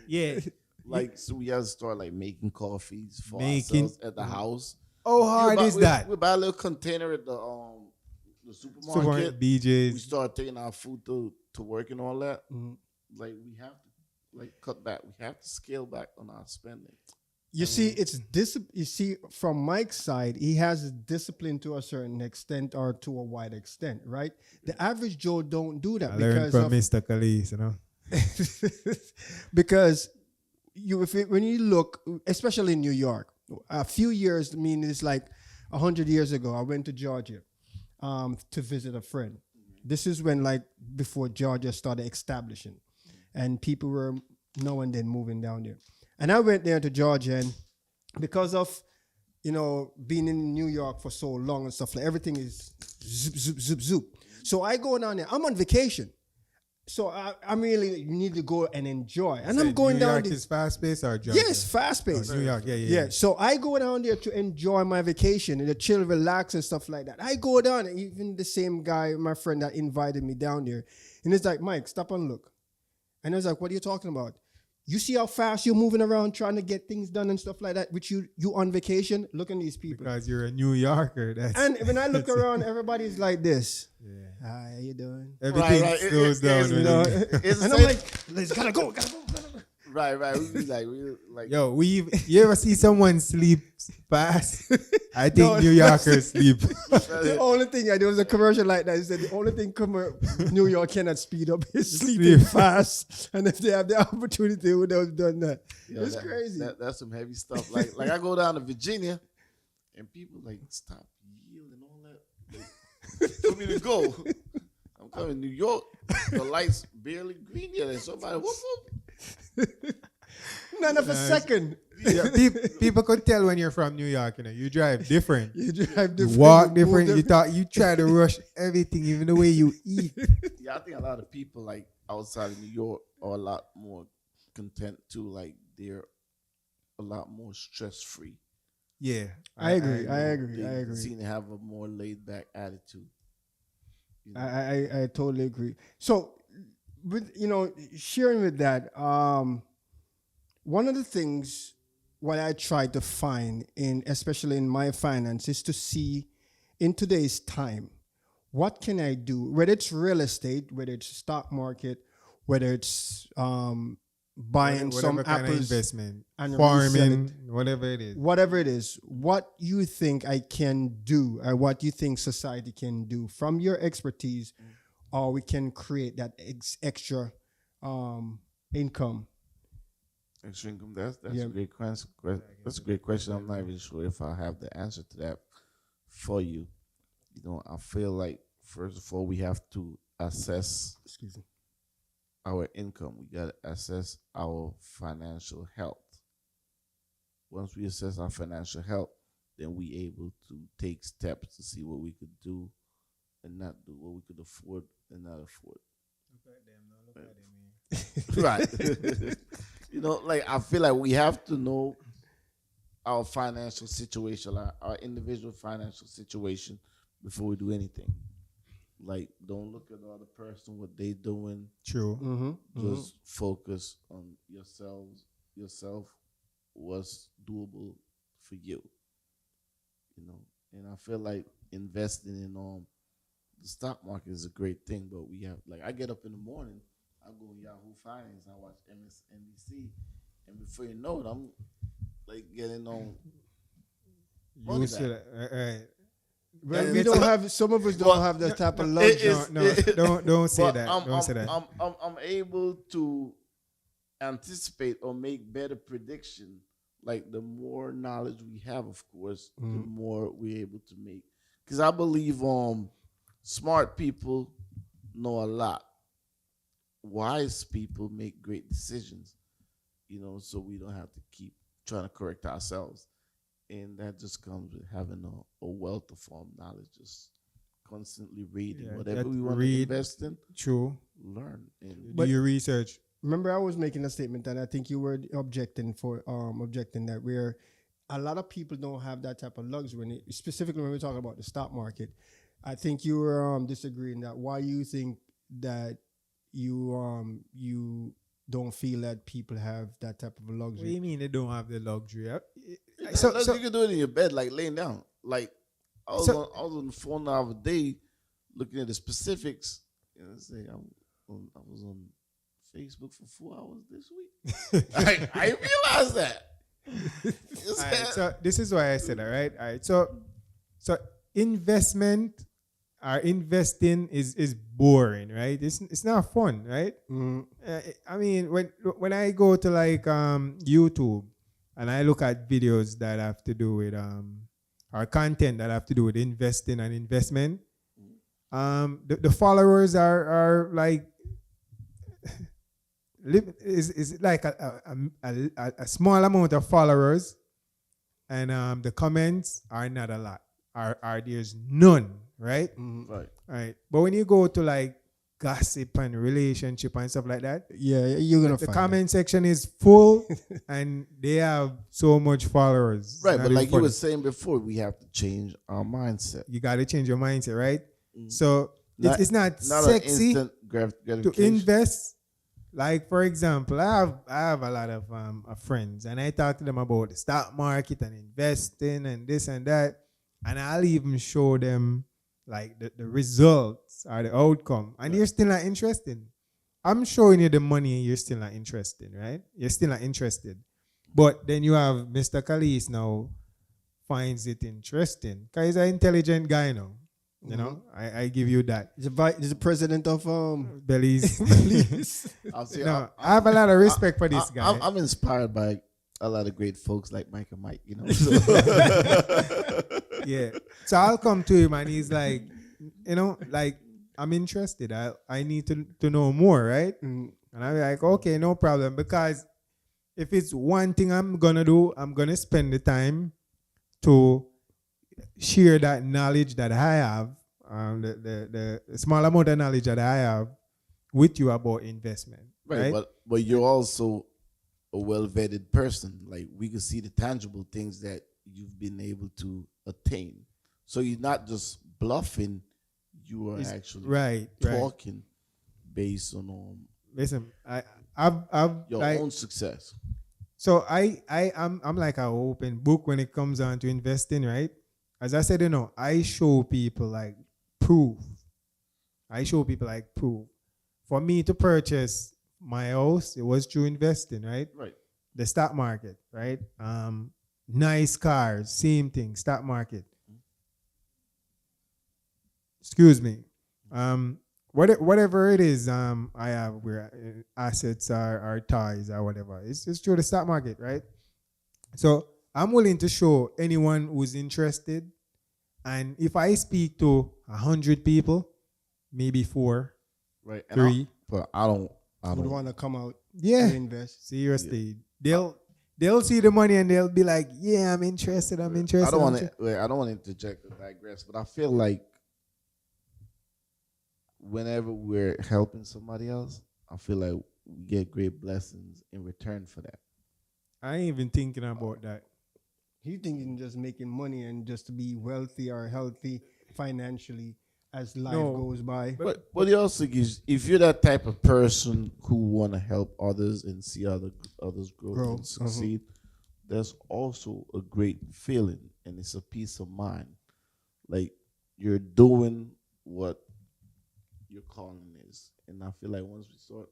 Yeah. Like, so we have to start like making coffees for Making- ourselves at the house. How hard is that? We buy a little container at the supermarket. We BJ's. start taking our food to work and all that. Mhm. Like, we have to like cut back. We have to scale back on our spending. You see, it's You see, from Mike's side, he has discipline to a certain extent or to a wide extent, right? The average Joe don't do that I learned because from of Mr. Khalees, because when you look, especially in New York, a few years, I mean, it's like 100 years ago, I went to Georgia to visit a friend. This is when, like, before Georgia started establishing, and people were now and then moving down there. And I went there to Georgia, and because of, being in New York for so long and stuff, like everything is zoop, zoop, zoop, zoop. So I go down there. I'm on vacation. So I really need to go and enjoy. And I'm going New down York there. is fast paced or Georgia? Yes, fast paced. New York, yeah. So I go down there to enjoy my vacation and to chill, relax, and stuff like that. I go down, and even the same guy, my friend that invited me down there, and it's like, Mike, stop and look. And I was like, what are you talking about? You see how fast you're moving around trying to get things done and stuff like that, which you on vacation? Look at these people. Because you're a New Yorker. And when I look around, everybody's like this. Yeah. Hi, how you doing? Everything Right. slows down. it's- when You know, you- It's and the I'm same- like, let's gotta go. Right. We like. Yo, you ever see someone sleep fast? I think No, New Yorkers sleep. The only thing, there was a commercial like that. It said the only thing New York cannot speed up is sleeping fast. And if they have the opportunity, they would have done that. Yo, It's crazy. That's some heavy stuff. Like I go down to Virginia, and people like stop yielding and all that. Like, for me to go, I'm coming to New York. The lights barely green yet, and somebody whoop whoop. None of a second. Yeah, people could tell when you're from New York. You drive different. You drive You different. walk move different. You try to rush everything, even the way you eat. Yeah, I think a lot of people like outside of New York are a lot more content too. Like they're a lot more stress free. Yeah, I agree. They seem to have a more laid back attitude. You know? I totally agree. So, with sharing with that, one of the things what I try to find especially in my finance, is to see in today's time, what can I do? Whether it's real estate, whether it's stock market, whether it's buying whatever some kind of apples, investment, and resell farming, whatever it is. whatever it is, what you think I can do, or what you think society can do from your expertise, or we can create that extra income. Extra income. That's Yeah. a great question. That's a great question. I'm not even sure if I have the answer to that for you. I feel like first of all we have to assess Excuse me. our income. We got to assess our financial health. Once we assess our financial health, then we able to take steps to see what we could do and not do, what we could afford and not afford. Right. Like I feel like we have to know our financial situation, our individual financial situation, before we do anything. Like, don't look at the other person, what they doing. True. Mm-hmm. Just focus on yourself, what's doable for you. You know, and I feel like investing in the stock market is a great thing, but we have like I get up in the morning, I go on Yahoo Finance, I watch MSNBC, and before you know it, I'm like getting on money Used back. to that. Right. Well, Let- we let's- don't have. Some of us don't Well, have that type of It luxury. is- No, don't say but that. I'm, Don't I'm, say that. I'm able to anticipate or make better prediction. Like the more knowledge we have, of course, the more we're able to make. Because I believe smart people know a lot. Wise people make great decisions. So we don't have to keep trying to correct ourselves. And that just comes with having a wealth of knowledge, just constantly reading. Yeah, Whatever that we want to read- invest in, True. learn. And Do your research. Remember, I was making a statement that I think you were objecting that where a lot of people don't have that type of luxury. Specifically, when we're talking about the stock market, I think you were disagreeing that why you think that you don't feel that people have that type of a What do luxury. you mean they don't have the luxury? so, you can do it in your bed, like laying down. Like I was on the phone the other day, looking at the specifics. Say I was on Facebook for 4 hours this week. I realized that. Alright, so this is why I said that, right? All right. So investment or investing is boring, right? It's not fun, right? I mean, when I go to like YouTube and I look at videos that have to do with or content that have to do with investing and investment, the followers are like is like a small amount of followers, and the comments are not a lot. Are there's none, right? Right. Right. But when you go to like gossip and relationship and stuff like that, Yeah, you're gonna the find comment section is full, and they have so much followers. Right, Not but even like you funny. were saying before, we have to change our mindset. You got to change your mindset, right? So it's not Not sexy an instant to gratification. invest. Like for example, I have a lot of friends, and I talk to them about the stock market and investing and this and that, and I'll even show them like the results or the outcome, and you're still not interested. I'm showing you the money, and you're still not interested, right? You're still not interested. But then you have Mr. Kalis now finds it interesting because he's an intelligent guy now. You know, I give you that. He's the president of Belize. Belize. I'll say, No, I have a lot of respect for this guy. I'm inspired by a lot of great folks like Mike and Mike, Yeah. So I'll come to him and he's like, like, I'm interested. I need to know more, right? And I'm like, okay, no problem. Because if it's one thing I'm gonna do, I'm gonna spend the time to share that knowledge that I have, the small amount of knowledge that I have with you about investment. Right? But you're also a well-vetted person. Like we can see the tangible things that you've been able to attain. So you're not just bluffing. You are actually talking based on listen, I've your like, own success. So I'm like an open book when it comes on to investing, right? As I said, I show people like proof. For me to purchase my house, it was through investing, right? Right. The stock market, right? Nice cars, same thing, stock market. Excuse me. Whatever it is, I have where assets are toys or whatever. It's just through the stock market, right? So I'm willing to show anyone who's interested. And if I speak to 100 people, maybe 4, Right. 3. I don't would want to come out Yeah. and invest. Seriously. They'll see the money and they'll be like, yeah, I'm interested. I don't want to interject or digress, but I feel like whenever we're helping somebody else, I feel like we get great blessings in return for that. I ain't even thinking about that. He's thinking just making money and just to be wealthy or healthy financially as life No, goes by. But the also is if you're that type of person who want to help others and see others grow Grow, and succeed, there's also a great feeling, and it's a peace of mind. Like you're doing what your calling is, and I feel like once we start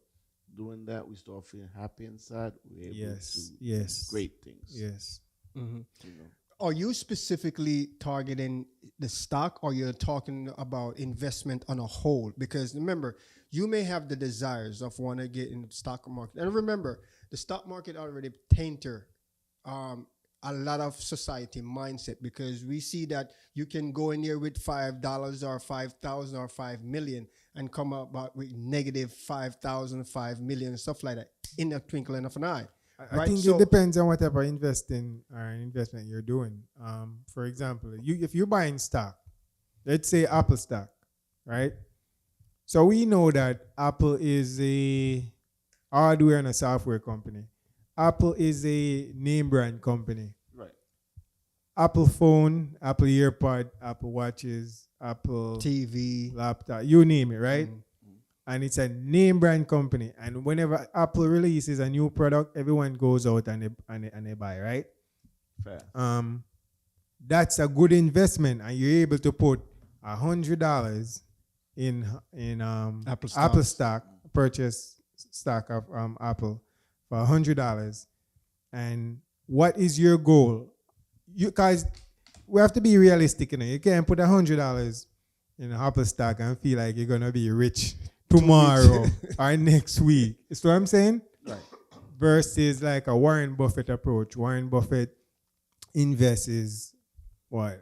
doing that, we start feeling happy inside. We're able Yes. to do Yes. great things. Yes. Mhm. You know, Are you specifically targeting the stock, or you're talking about investment on a whole? Because remember, you may have the desires of want to get in the stock market, and remember, the stock market already tainted um, a lot of society mindset, because we see that you can go in here with $5 or 5,000 or 5 million and come up with negative 5,000, 5 million, stuff like that in a twinkling of an eye. I Right? think So it depends on whatever investing or investment you're doing. For example, if you're buying stock, let's say Apple stock, right? So we know that Apple is a hardware and a software company. Apple is a name brand company. right? Apple phone, Apple EarPod, Apple watches, Apple TV. laptop, you name it, right? Mhm. And it's a name brand company. And whenever Apple releases a new product, everyone goes out and they buy, right? Fast. That's a good investment, and you're able to put $100 in Apple stock, purchase stock of Apple for $100. And what is your goal? You guys, we have to be realistic, you know. You can't put $100 in Apple stock and feel like you're gonna be rich tomorrow or next week. That's what I'm saying. Right. Versus like a Warren Buffett approach. Warren Buffett invests what,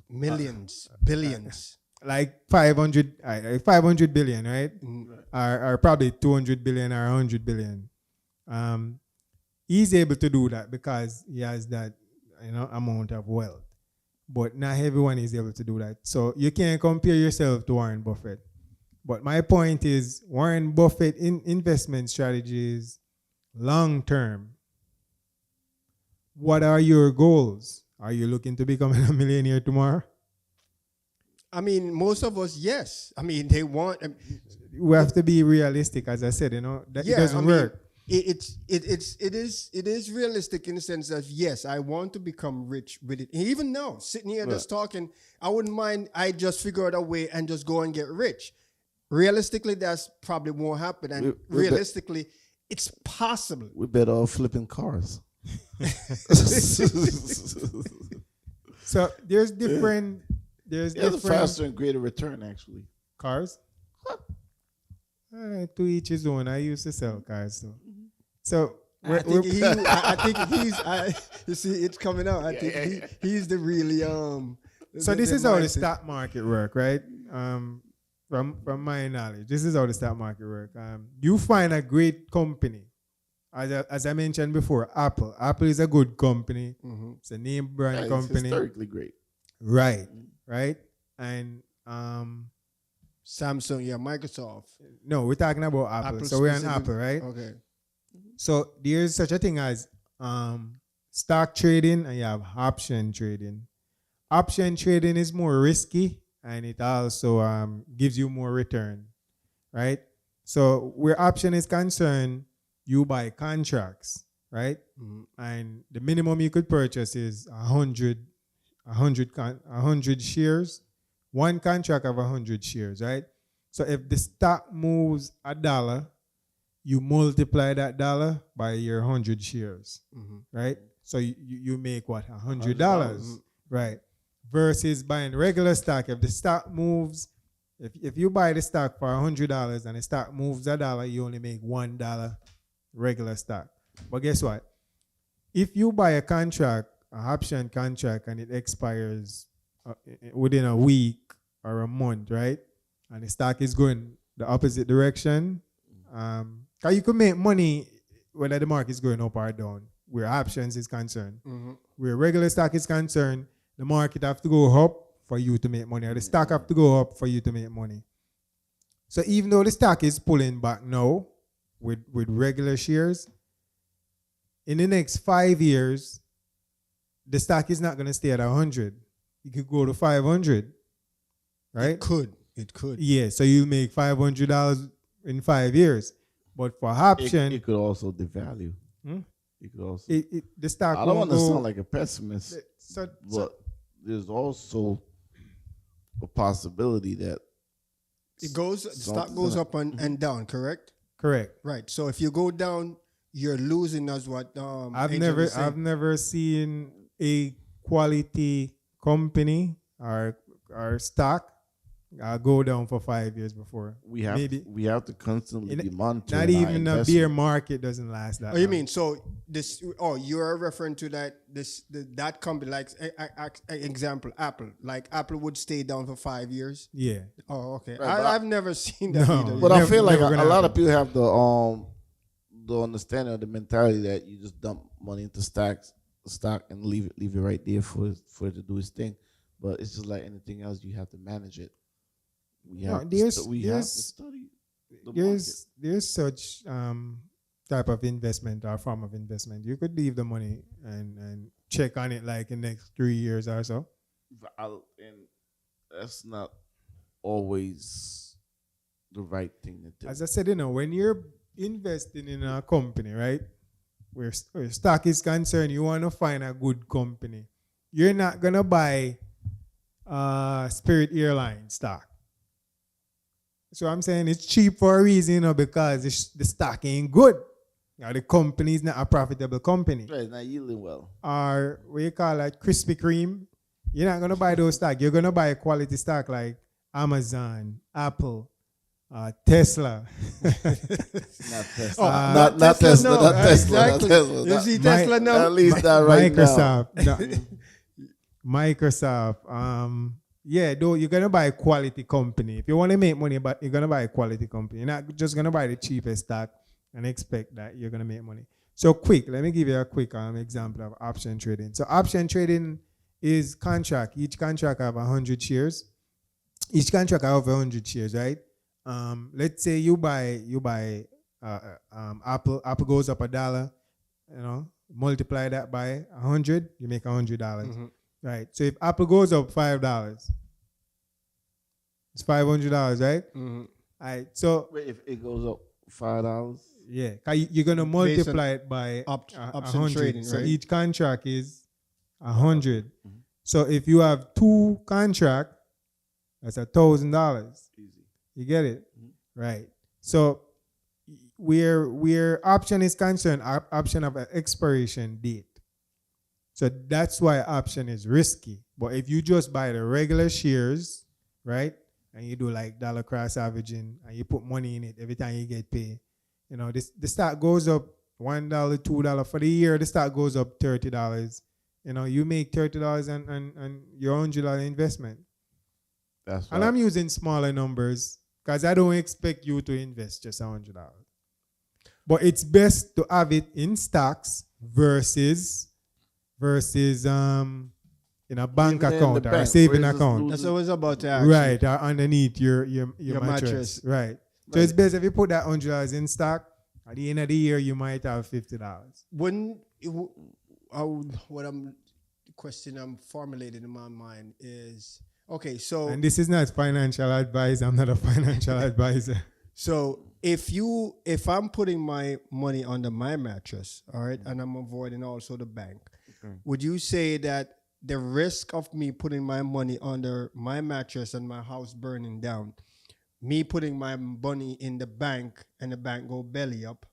Millions, billions. like 500 billion, right? Or probably 200 billion or 100 billion. He's able to do that because he has that amount of wealth. But not everyone is able to do that. So you can't compare yourself to Warren Buffett. But my point is, Warren Buffett investment strategies long term. What are your goals? Are you looking to become a millionaire tomorrow? I mean, most of us, yes. I mean, they want. We have to be realistic, as I said. That it doesn't work. It is realistic in the sense that yes, I want to become rich with it. And even now, sitting here just talking, I wouldn't mind. I just figure out a way and just go and get rich. Realistically, that's probably won't happen. And realistically, it's possible. We're better off flipping cars. So there's different. There's Yeah, the different faster and greater return, actually. cars. To each his own. I used to sell cars, so I think you see, it's coming out. I think he's the really So this is how the stock market work, right? From my knowledge, this is how the stock market work. You find a great company, as I mentioned before. Apple is a good company. Mm-hmm. It's a name brand Yeah, it's company, historically great. right? And Samsung, yeah, Microsoft. no, we're talking about Apple. Apple So we're on specific- Apple, right? Okay. So there's such a thing as stock trading, and you have option trading. Option trading is more risky, and it also gives you more return, right? So where option is concerned, you buy contracts, right? Mhm. And the minimum you could purchase is 100 shares, one contract of 100 shares, right? So if the stock moves $1, you multiply that dollar by your 100 shares, Mhm. right? So you make what, $100, right? Versus buying regular stock. If the stock moves, if you buy the stock for $100 and the stock moves $1, you only make $1 regular stock. But guess what? If you buy a contract, an option contract, and it expires within a week or a month, right? And the stock is going the opposite direction, because you can make money whether the market is going up or down, where options is concerned. Mhm. Where regular stock is concerned, the market have to go up for you to make money, or the stock have to go up for you to make money. So even though the stock is pulling back now with regular shares, in the next 5 years, the stock is not going to stay at 100. it could go to 500, right? It could. Yeah, so you make $500 in 5 years. But for option, It could also devalue. Hmm? It could also. the stock I don't won't want to go. sound like a pessimist, so, but there's also a possibility that the stock goes up and down, correct? correct. Right. So if you go down, you're losing as what I've Angel never was saying. I've never seen a quality company or stock go down for 5 years before. we have Maybe we have to constantly be monitoring. not our even a investment. bear market doesn't last that Oh, you long. mean so this? Oh, you're referring to that company, like example, Apple. Like Apple would stay down for 5 years. Yeah. Oh, okay. Right, but I've never seen that No. either. But I Never- feel like never a gonna lot of happen. people have the understanding of the mentality that you just dump money into stock and leave it right there for it to do its thing. But it's just like anything else, you have to manage it. We No, have to there's- we have to there's- study the There's such type of investment or form of investment. You could leave the money and check on it like in the next 3 years or so. market. And that's not always the right thing to do. As I said, when you're investing in a company, right, where stock is concerned, you want to find a good company. You're not gonna buy Spirit Airlines stock. So I'm saying it's cheap for a reason, because the stock ain't good. Now the company is not a profitable company. Right, it's not yielding well. Or what you call that, Krispy Kreme. You're not gonna buy those stock. You're gonna buy a quality stock like Amazon, Apple, Tesla. Not Tesla. Oh, not Tesla. no, Not Tesla. Not exactly. Tesla. You Not- see Tesla now? At least not right Microsoft. now. No, Microsoft. Yeah, though you're gonna buy a quality company. If you want to make money, but you're gonna buy a quality company. You're not just gonna buy the cheapest stock and expect that you're gonna make money. So let me give you a quick example of option trading. So option trading is contract. Each contract have 100 shares. Each contract have 100 shares, right? Let's say you buy Apple. Apple goes up $1. Multiply that by 100, you make $100. Mm-hmm. Right. So if Apple goes up $5, it's $500, right? Mm-hmm. All right. So Wait, if it goes up $5, yeah, 'cause you're gonna multiply it by option 100. trading, So right? each contract is 100. Mhm. So if you have 2 contracts, that's $1,000. easy. You get it? Mhm. Right. So where option is concerned, option of an expiration date. So that's why option is risky. But if you just buy the regular shares, right, and you do like dollar cost averaging and you put money in it every time you get paid, the stock goes up $1, $2 for the year. The stock goes up $30. You make $30 and your $100 investment. That's And right. I'm using smaller numbers because I don't expect you to invest just $100. But it's best to have it in stocks versus in a bank Even in account the or a bank, saving where it's just account. losing- That's what I was about to ask. Right, or underneath your Your mattress. mattress. Right. So Right. it's best if you put that $100 in stock. At the end of the year, you might have $50. The question I'm formulating in my mind is, okay, so And this is not financial advice. I'm not a financial advisor. so if I'm putting my money under my mattress, all right, and I'm avoiding also the bank, Okay. would you say that the risk of me putting my money under my mattress and my house burning down, me putting my money in the bank and the bank go belly up,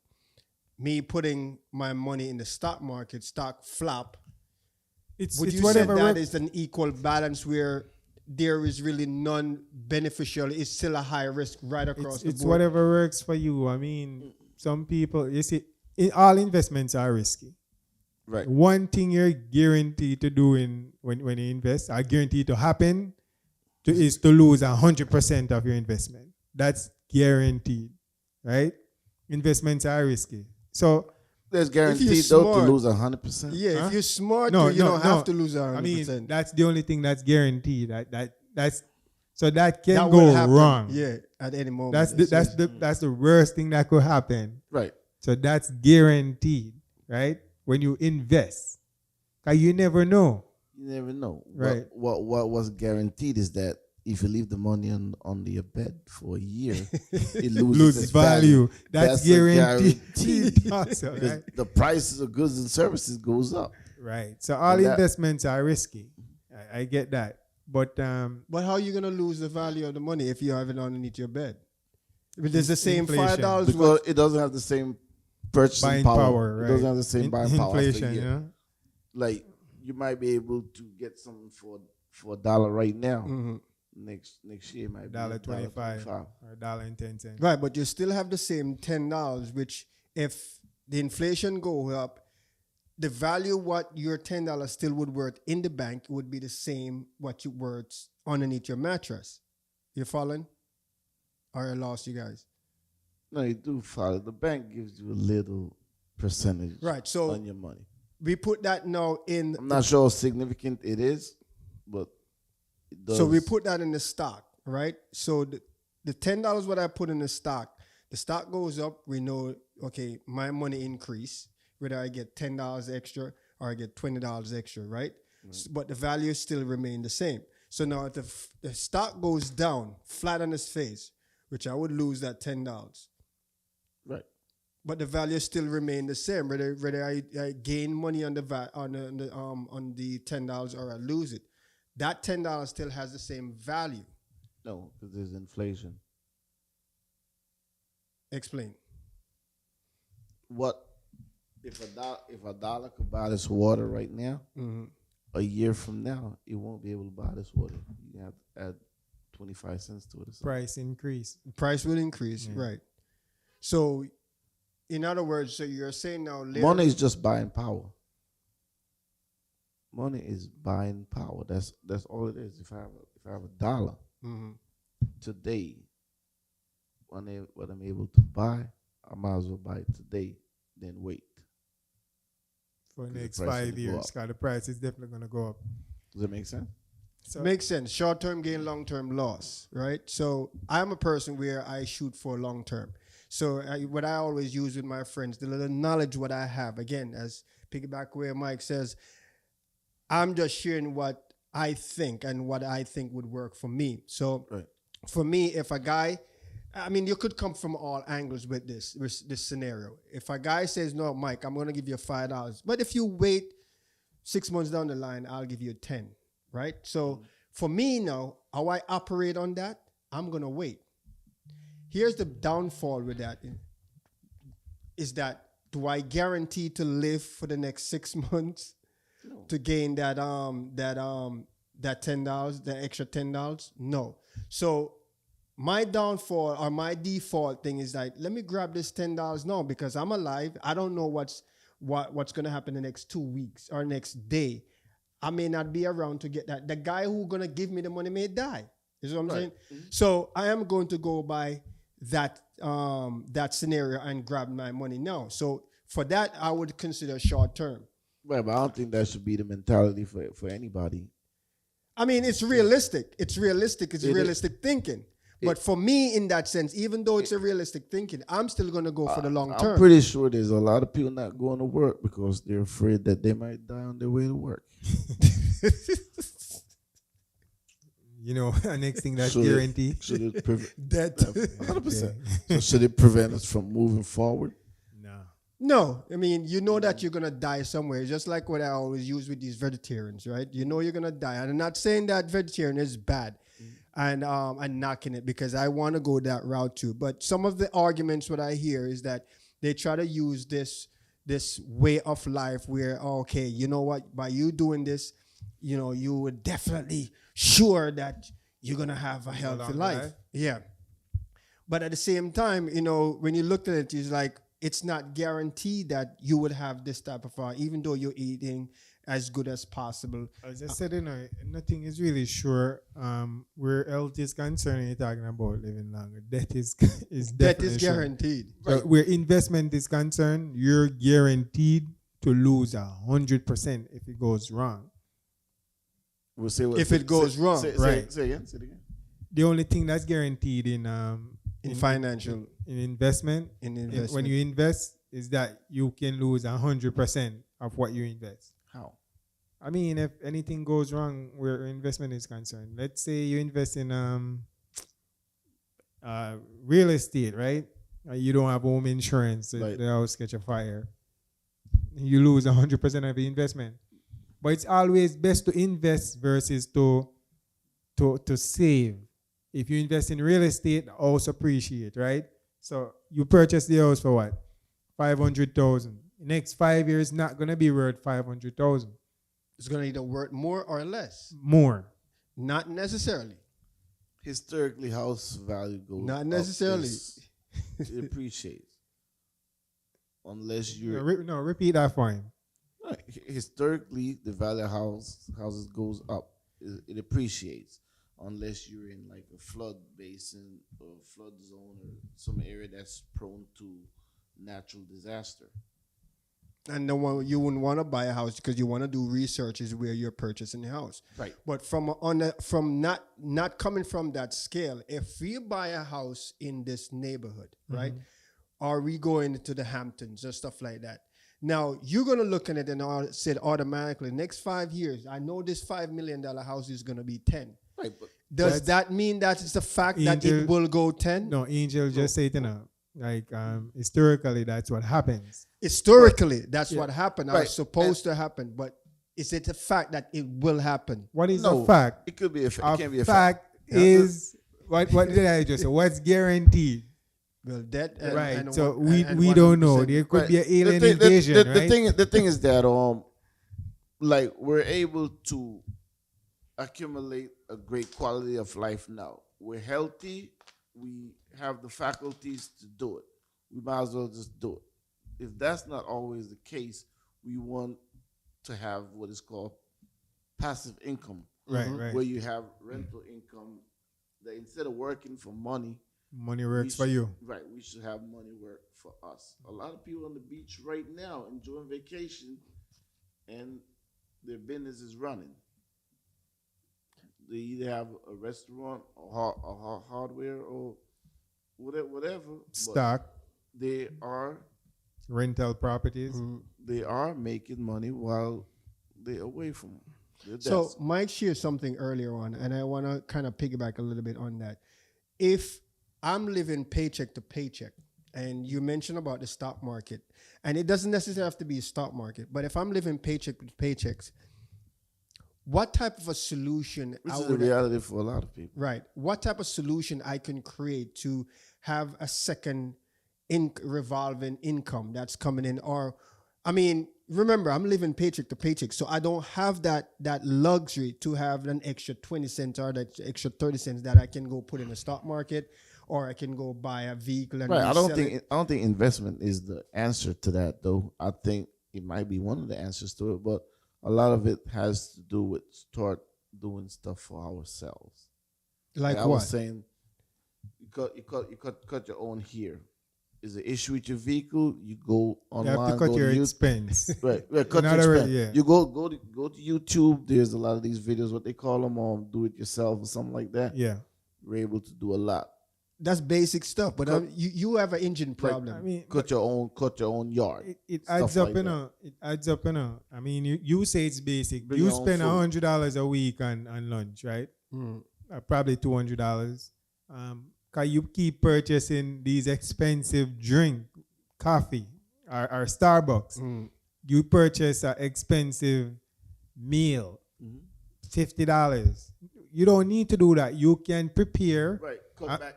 me putting my money in the stock market, stock flop, would you say whatever that works. is an equal balance where there is really none beneficial? It's still a high risk right across the It's board. whatever works for you. I mean, some people, you see, all investments are risky. Right. One thing you're guaranteed to do when you invest, are guaranteed to happen, is to lose 100% of your investment. That's guaranteed, right? Investments are risky. So, There's you're guaranteed though to smart- lose 100%. Yeah, Huh? if you're smart, No, you no, don't have no. to lose 100%. I mean, that's the only thing that's guaranteed. So that can that will go happen, wrong. yeah, at any moment. That's the worst thing that could happen. Right. So that's guaranteed, right? When you invest, because you never know. You never know. Right. What was guaranteed is that if you leave the money on your bed for a year, it loses Lose its value. That's a guaranteed. Also, because right? the prices of goods and services goes up. Right. So all And that- investments are risky. I get that. But But how are you gonna lose the value of the money if you have it underneath your bed? If it's the same Inflation. $5, because it doesn't have the same purchasing buying power. power, right? It doesn't have the same buying power. After a Inflation, year. you know? Like you might be able to get something for $1 right now. Mhm. Next year it might be $1.25 $1.25. or $1.10. Right, but you still have the same $10, which if the inflation go up, the value what your $10 still would worth in the bank would be the same what you worth underneath your mattress. You following? Or I lost you guys. No, you do follow. The bank gives you a little percentage Right, so on your money. we put that now in. I'm not sure how significant it is, but it does. So we put that in the stock, right? So the $10 what I put in the stock goes up. We know, okay, my money increase, whether I get $10 extra or I get $20 extra, right? But the value still remain the same. So now if the stock goes down flat on its face, which I would lose that $10, right. but the value still remain the same. Whether I gain money on the $10 or I lose it, that $10 still has the same value. No, because there's inflation. Explain. What if a dollar could buy this water right now? Mm-hmm. A year from now, it won't be able to buy this water. You have to add 25 cents to it. Or something. Price increase. Price will increase, right? So, in other words, so you're saying now, Money is just buying power. Money is buying power. That's all it is. If I have a dollar mm-hmm. today, what I'm able to buy, I might as well buy it today, then wait. For the next the price 5 will go years, up. because the price is definitely going to go up. Does that make sense? So Makes sense. Short-term gain, long-term loss, right? So I'm a person where I shoot for long-term. So what I always use with my friends, the little knowledge what I have, again, as piggyback where Mike says, I'm just sharing what I think and what I think would work for me. So Right. for me, if a guy, I mean, you could come from all angles with this scenario. If a guy says, no, Mike, I'm going to give you $5, but if you wait 6 months down the line, I'll give you 10, right? So for me now, how I operate on that, I'm going to wait. Here's the downfall with that is that do I guarantee to live for the next 6 months to gain that $10, the extra $10? No. So my downfall or my default thing is like, let me grab this $10 now because I'm alive. I don't know what's going to happen the next 2 weeks or next day. I may not be around to get that. The guy who's going to give me the money may die. You know what I'm saying? Mm-hmm. So I am going to go by that scenario and grab my money now. So for that, I would consider short term. Right, but I don't think that should be the mentality for anybody. I mean, it's realistic. It's realistic. It's realistic thinking. But for me, in that sense, even though it's a realistic thinking, I'm still going to go for the long term. I'm pretty sure there's a lot of people not going to work because they're afraid that they might die on their way to work. You know, next thing that's Should guaranteed. Should it prevent That 100%? So should it prevent us from moving forward? No, I mean, you know that you're going to die somewhere. Just like what I always use with these vegetarians, right? You know you're going to die. And I'm not saying that vegetarian is bad and knocking it because I want to go that route too. But some of the arguments what I hear is that they try to use this way of life where, okay, you know what, by you doing this, you know, you would definitely sure that you're going to have a healthy life. Yeah. But at the same time, you know, when you look at it, it's like, it's not guaranteed that you would have this type of even though you're eating as good as possible. As I said, you know, nothing is really sure where health is concerned. You're talking about living longer. Death is definitely guaranteed. So where investment is concerned, you're guaranteed to lose 100% if it goes wrong. We'll say if it goes wrong, right? Say again. The only thing that's guaranteed in financial in investment, when you invest, is that you can lose 100% of what you invest. How? I mean, if anything goes wrong where investment is concerned, let's say you invest in real estate, right? You don't have home insurance, Right. the house catch a fire, you lose 100% of the investment. But it's always best to invest versus to save. If you invest in real estate, the house appreciate, right? So you purchase the house for what? 500,000. Next 5 years not gonna be worth 500,000 It's going to either worth more or less. more. Not necessarily. Historically, house value goes Not up necessarily. it appreciates unless you're No, repeat that for him. right. Historically the value of houses goes up. It appreciates unless you're in like a flood basin or flood zone or some area that's prone to natural disaster. And the one you wouldn't want to buy a house because you want to do research is where you're purchasing the house. Right. But from not coming from that scale, if we buy a house in this neighborhood, right, are we going to the Hamptons or stuff like that? Now you're gonna look at it and said automatically, next 5 years, I know this $5 million house is gonna be 10. Right, but Does that mean that it's the fact that it Angel- will go 10? No, Angel just say it, like historically that's what happens. Historically, that's Yeah. what happened. Right. It's supposed to happen, but is it a fact that it will happen? What is no, a fact? it could be it A can't be a fact. fact is what did I just say? What's guaranteed? Well, that Right. and So one- we and we don't know. 100%. There could Right. be an alien the, invasion, the right? the thing is that like we're able to accumulate a great quality of life now. We're healthy. We have the faculties to do it. We might as well just do it. If that's not always the case, we want to have what is called passive income, Right, right. where you have rental income that instead of working for money, Money we works for should- you. Right, we should have money work for us. A lot of people on the beach right now enjoying vacation, and their business is running. They either have a restaurant or hardware or whatever. but Stock, They are rental properties. they are making money while they're away from their So desk. Mike shared something earlier on, and I want to kind of piggyback a little bit on that. If I'm living paycheck to paycheck, and you mentioned about the stock market, and it doesn't necessarily have to be a stock market, but if I'm living paycheck to paychecks, what type of a solution Which I is a would reality for a lot of people. right? What type of solution I can create to have a second revolving income that's coming in? Or, I mean, remember, I'm living paycheck to paycheck, so I don't have that luxury to have an extra 20 cents or that extra 30 cents that I can go put in the stock market, or I can go buy a vehicle and Right. I resell it. don't think investment is the answer to that though. I think it might be one of the answers to it, but a lot of it has to do with start doing stuff for ourselves. Like I what? was saying, you cut your own hair. Is an issue with your vehicle? You go You online. have to cut go your YouTube. expense. Right, cut In your other words, expense. yeah. You go to YouTube. There's a lot of these videos, what they call them, do it yourself or something like that. Yeah. You're able to do a lot. That's basic stuff, but you have an engine problem. I mean, Cut your own yard. it Stuff adds up, like you that. know. It adds up, you know. I mean, you say it's basic. Bring You your own spend food. $100 a week on lunch, right? Probably $200. Cause you keep purchasing these expensive drink, coffee, or Starbucks. You purchase an expensive meal, $50. You don't need to do that. You can prepare. Right, cut back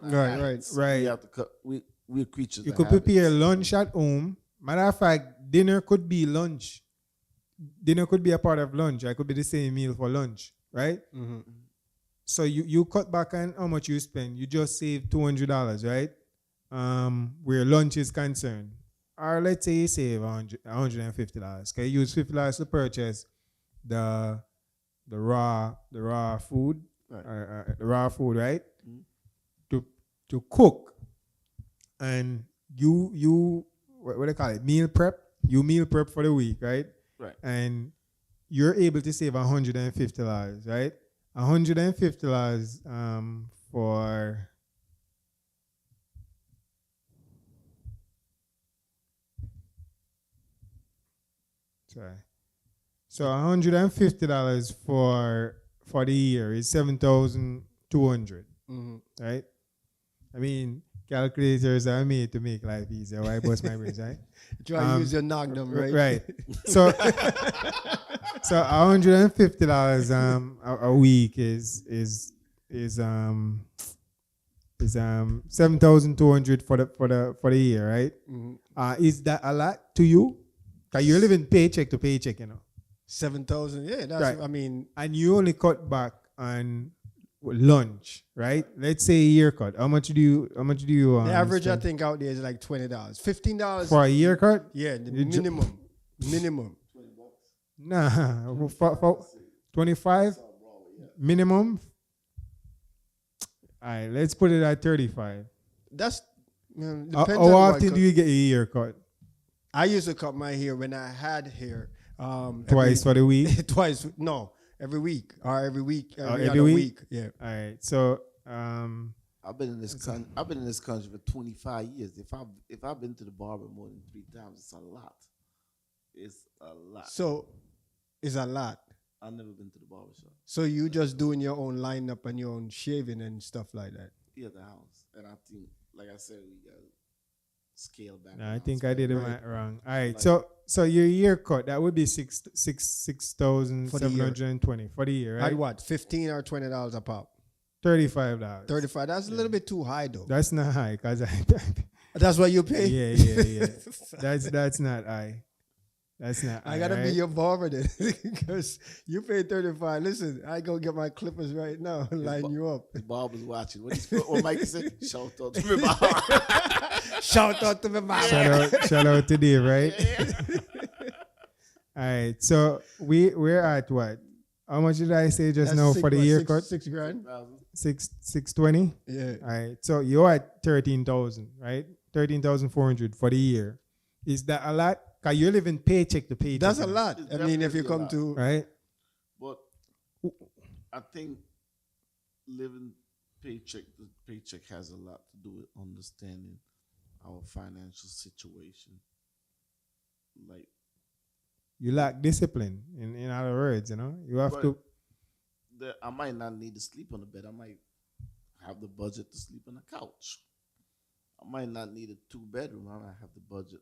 on Right, our habits. right. We have to cut. We're creatures. You of could habits. prepare lunch at home. Matter of fact, dinner could be lunch. Dinner could be a part of lunch. I could be the same meal for lunch, right? So you cut back on how much you spend. You just save $200, right? Where lunch is concerned. Or let's say you save $150. Okay, you use $50 to purchase the raw food, Right. the raw food, right? To cook, and you what do they call it? Meal prep. You meal prep for the week, right? Right. And you're able to save $150, right? $150 for sorry. So $150 for the year is 7,200, Mhm. right? I mean, calculators are made to make life easier. Why bust my brains, right? Try to use your Magnum, right? Right. So so $150 a week is 7,200 for the year, right? Mhm. Is that a lot to you? Cause you're living paycheck to paycheck, 7,000. Yeah, that's. Right. I mean, And you only cut back on lunch, right? Let's say a year cut. How much do you the average I spend think out there is like $20, $15. for a year cut? Yeah, the You ju- minimum. Nah, for 25 minimum. All right, let's put it at 35. That's How depends how on what. often do you get a year cut? I used to cut my hair when I had hair. Twice for the week. Twice. No, every week or every week. Every every other week? week. Yeah. All right, so I've been in this country. I've been in this country for 25 years. If I've been to the barber more than 3 times, it's a lot. It's a lot. So, it's a lot. I've never been to the barber shop. So you just doing your own lineup and your own shaving and stuff like that. Yeah, the house. And I think, like I said, we got to scale back. no, I on think our I did it spending. wrong. All right, Like- so your year cut that would be 6,720 for the year, At right? what? $15 or $20 a pop. $35. 35. That's a little bit too high though. That's not high, cause That's what you pay. yeah. That's not high. That's not. I high, gotta right? be your barber then, because you pay 35. Listen, I go get my clippers right now and line you up. The barber's watching. What Mike said? Shout out to me, Bob. Shout out to me, man. Shout out to Dave, right? All right, so we're at what? How much did I say just That's now for the year cut? $6,000. 620. Yeah. All right, so you're at 13,000, right? 13,400 for the year. Is that a lot? Cause you're living paycheck to paycheck. That's a lot. It's I mean, if you definitely a come lot. to right? But I think living paycheck to paycheck has a lot to do with understanding our financial situation. Like, You lack discipline. In other words, you have But- to. I might not need to sleep on the bed. I might have the budget to sleep on the couch. I might not need a 2-bedroom. I might have the budget,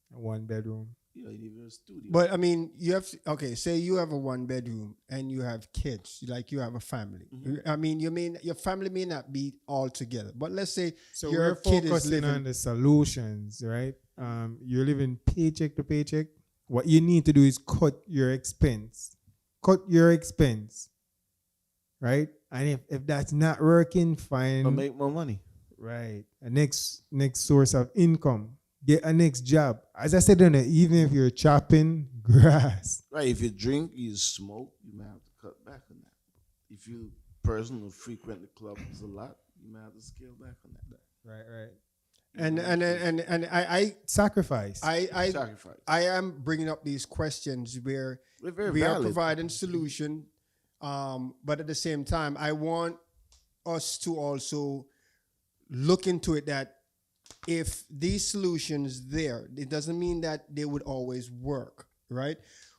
1 bedroom. even a studio. But I mean, you have okay. Say you have a 1 bedroom and you have kids, like you have a family. Mhm. I mean, your family may not be all together, but let's say So your we're kid is focusing living. on the solutions, right? You're living paycheck to paycheck. What you need to do is cut your expense. Cut your expense. Right? And if that's not working, find But make more money. right a next source of income. Get a next job. As I said, even if you're chopping grass, Right. If you drink, you smoke, you might have to cut back on that. If you person who frequent the clubs a lot, you might have to scale back on that. right. And I Sacrifice. Sacrifice. I am bringing up these questions where They're very we are valid. providing solution, but at the same time, I want us to also look into it that if these solutions there, it doesn't mean that they would always work, right?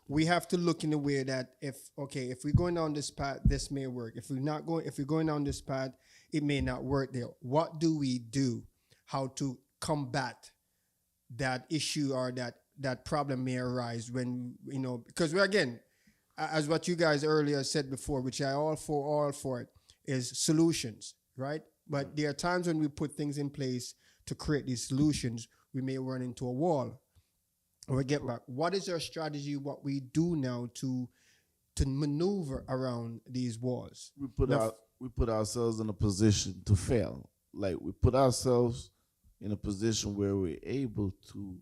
We have to look in a way that if we're going down this path, this may work. If we're going down this path, it may not work there. What do we do? How to combat that issue or that problem may arise when, because we're again, as what you guys earlier said before, which I all for it, is solutions, right? But there are times when we put things in place to create these solutions, we may run into a wall. Or we get back. What is our strategy? What we do now to maneuver around these walls? We put ourselves in a position to fail. Like, we put ourselves in a position where we're able to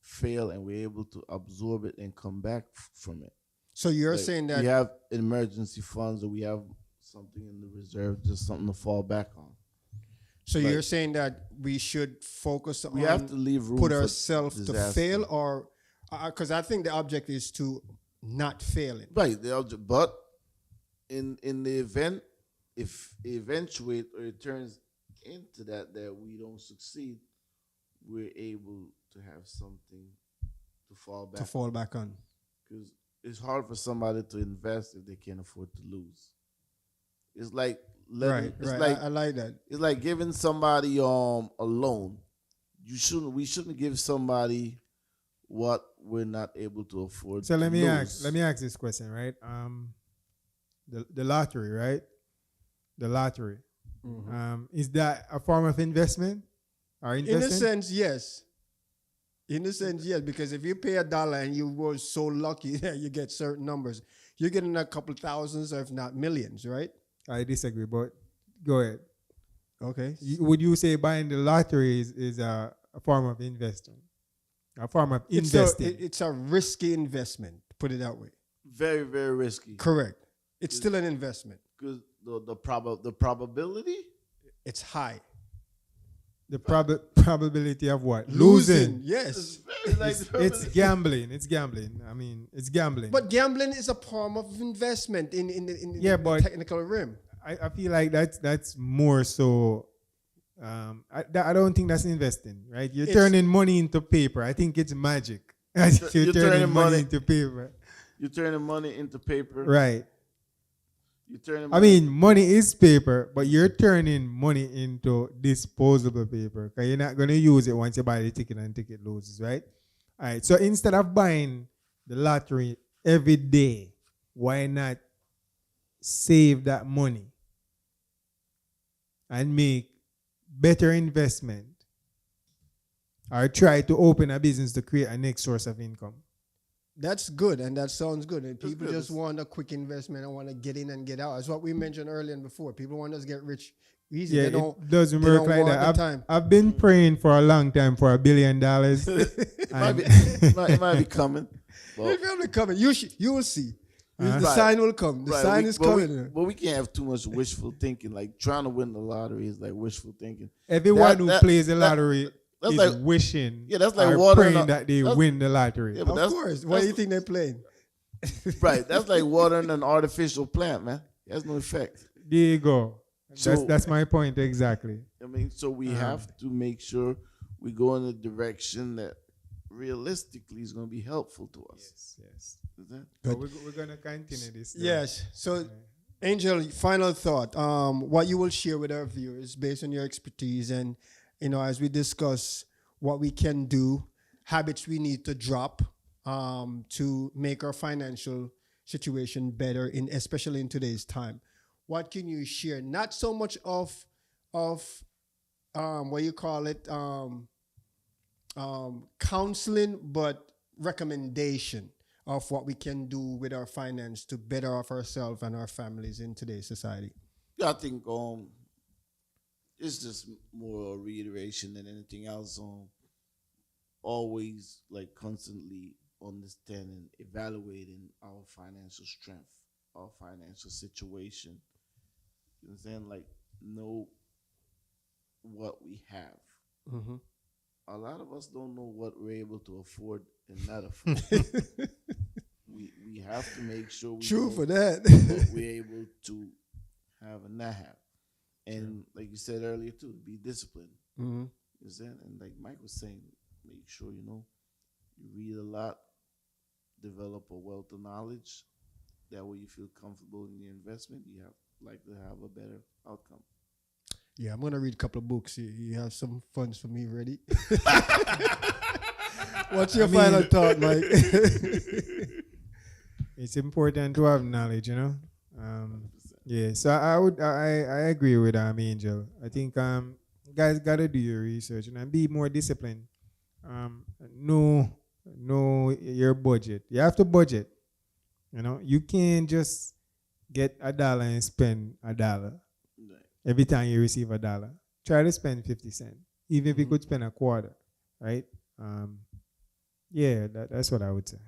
fail and we're able to absorb it and come back from it. So you're Like, saying that we have emergency funds, or we have something in the reserve, just something to fall back on. So Like- you're saying that we should focus We on have to leave room put for ourselves to disaster. fail, or because I think the object is to not failing. Right. But in the event, if it eventuates or it turns into that we don't succeed, we're able to have something to fall back. To fall back on. Because it's hard for somebody to invest if they can't afford to lose. It's like Right, it's right. like I like that. it's like giving somebody a loan. We shouldn't give somebody what we're not able to afford So to let lose. me ask this question, right? The lottery, right? The lottery. Is that a form of investment or In a investing? sense, yes. In a sense, yes, because if you pay $1 and you were so lucky that you get certain numbers, you're getting a couple thousands, or if not millions, right? I disagree, but go ahead. Okay. Would you say buying the lottery is a form of investing? A form of investing? It's a risky investment, put it that way. Very, very risky. Correct. It's still an investment. Because the probability It's high. The probability of what? Losing. Yes. is very like It's gambling. It's gambling. I mean, it's gambling. But gambling is a form of investment in Yeah, the but- technical realm. I feel like that's more so. I don't think that's investing, right? You're It's- turning money into paper. I think it's magic. I think you're You're turning turning money money- into paper, you're turning money into paper. right? You're turning. I Money, mean, money is paper, but you're turning money into disposable paper because you're not going to use it once you buy the ticket and the ticket loses, right? All right. So instead of buying the lottery every day, why not save that money and make better investment or try to open a business to create a next source of income? That's good, and that sounds good. And That's people good. just want a quick investment and want to get in and get out. That's what we mentioned earlier and before. People want us to get rich easy. Yeah, They don't, it doesn't they work don't like want that. the time. I've been praying for a long time for $1 billion. it might be. It might be coming. Well, It's probably coming. You will see. The Right. sign will come. The right, sign we- is but coming. But we can't have too much wishful thinking. Like trying to win the lottery is like wishful thinking. Everyone who That- plays the that- lottery that's is like- wishing, Yeah, that's like or watering praying up- that they that's- win the lottery. Yeah, but Of that's- course. What do you think they're playing? Right. That's like watering an artificial plant, man. It has no effect. There you go. So- That's my point exactly. I mean, so we have to make sure we go in a direction that realistically is going to be helpful to us. Yes. Is that? So we're gonna continue this. Yes. So, Angel, final thought. What you will share with our viewers based on your expertise, and as we discuss what we can do, habits we need to drop to make our financial situation better, especially in today's time. What can you share? Not so much of what you call it, counseling, but recommendation of what we can do with our finance to better off ourselves and our families in today's society. Yeah, I think it's just more a reiteration than anything else. Always like constantly understanding, evaluating our financial strength, our financial situation. You know what I'm saying? Like know what we have. Mm-hmm. A lot of us don't know what we're able to afford and not afford. we have to make sure we True know for that. what we're able to have and not have. And like you said earlier too, be disciplined. Mm-hmm. Is that? And like Mike was saying, make sure you read a lot, develop a wealth of knowledge. That way you feel comfortable in your investment, you have likely to have a better outcome. Yeah, I'm gonna read a couple of books. You have some funds for me ready. What's your final thought, Mike? It's important to have knowledge, Yeah, so I agree with Angel. I think guys gotta do your research and be more disciplined. Know your budget. You have to budget. You can't just get $1 and spend $1 every time you receive $1. Try to spend 50 cents, even if you could spend a quarter, right? Yeah, that's what I would say.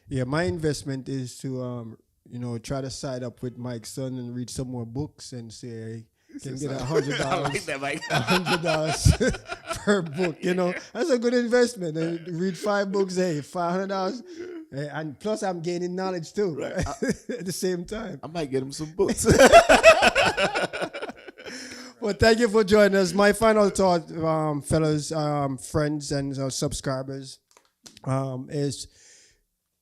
Yeah, my investment is to try to side up with Mike's son and read some more books and say can get $100. I like that, Mike. $100 per book. That's a good investment. And read 5 books, $500. And plus, I'm gaining knowledge too, Right. at the same time. I might get him some books. Well, thank you for joining us. My final thought, fellas, friends, and subscribers, is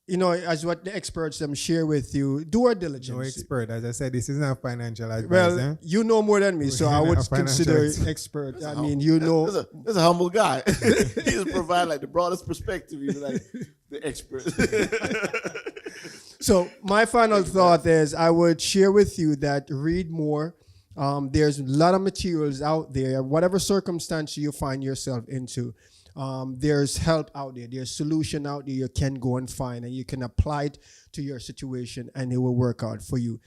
as what the experts share with you, do our diligence. No expert. As I said, this is not financial advice. Well, you know more than me, so I We're would not financial consider experts. expert. I That's a mean, There's a humble guy. He just provide like the broadest perspective. He's like the expert. So my final thought is I would share with you that read more. There's a lot of materials out there, whatever circumstance you find yourself into. There's help out there. There's solution out there you can go and find, and you can apply it to your situation, and it will work out for you.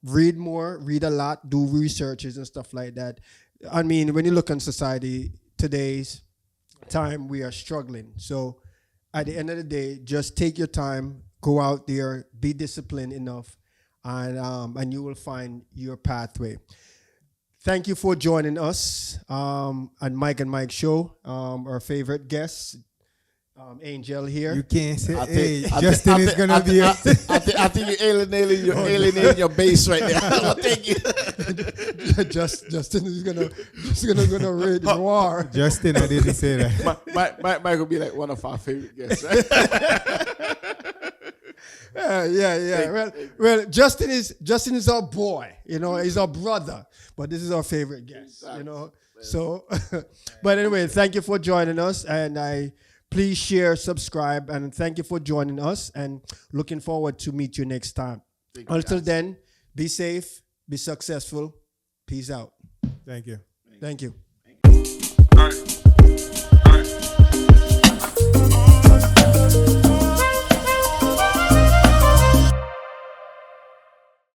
Read more, read a lot, do researches and stuff like that. I mean, when you look in society, today's time, we are struggling. So at the end of the day, just take your time, go out there, be disciplined enough, and you will find your pathway. Thank you for joining us on Mike and Mike show. Our favorite guest, Angel here. You can't say, I hey, think- I Justin think- is going to be I think you're alienating your base right now. Thank you. Justin is gonna read war. Justin, I didn't say that. Mike will be like one of our favorite guests, right? Yeah. Well, Justin is our boy. He's our brother. But this is our favorite guest. So, but anyway, thank you for joining us, and please share, subscribe, and thank you for joining us. And looking forward to meet you next time. Until then, be safe, be successful. Peace out. Thank you. Thank you.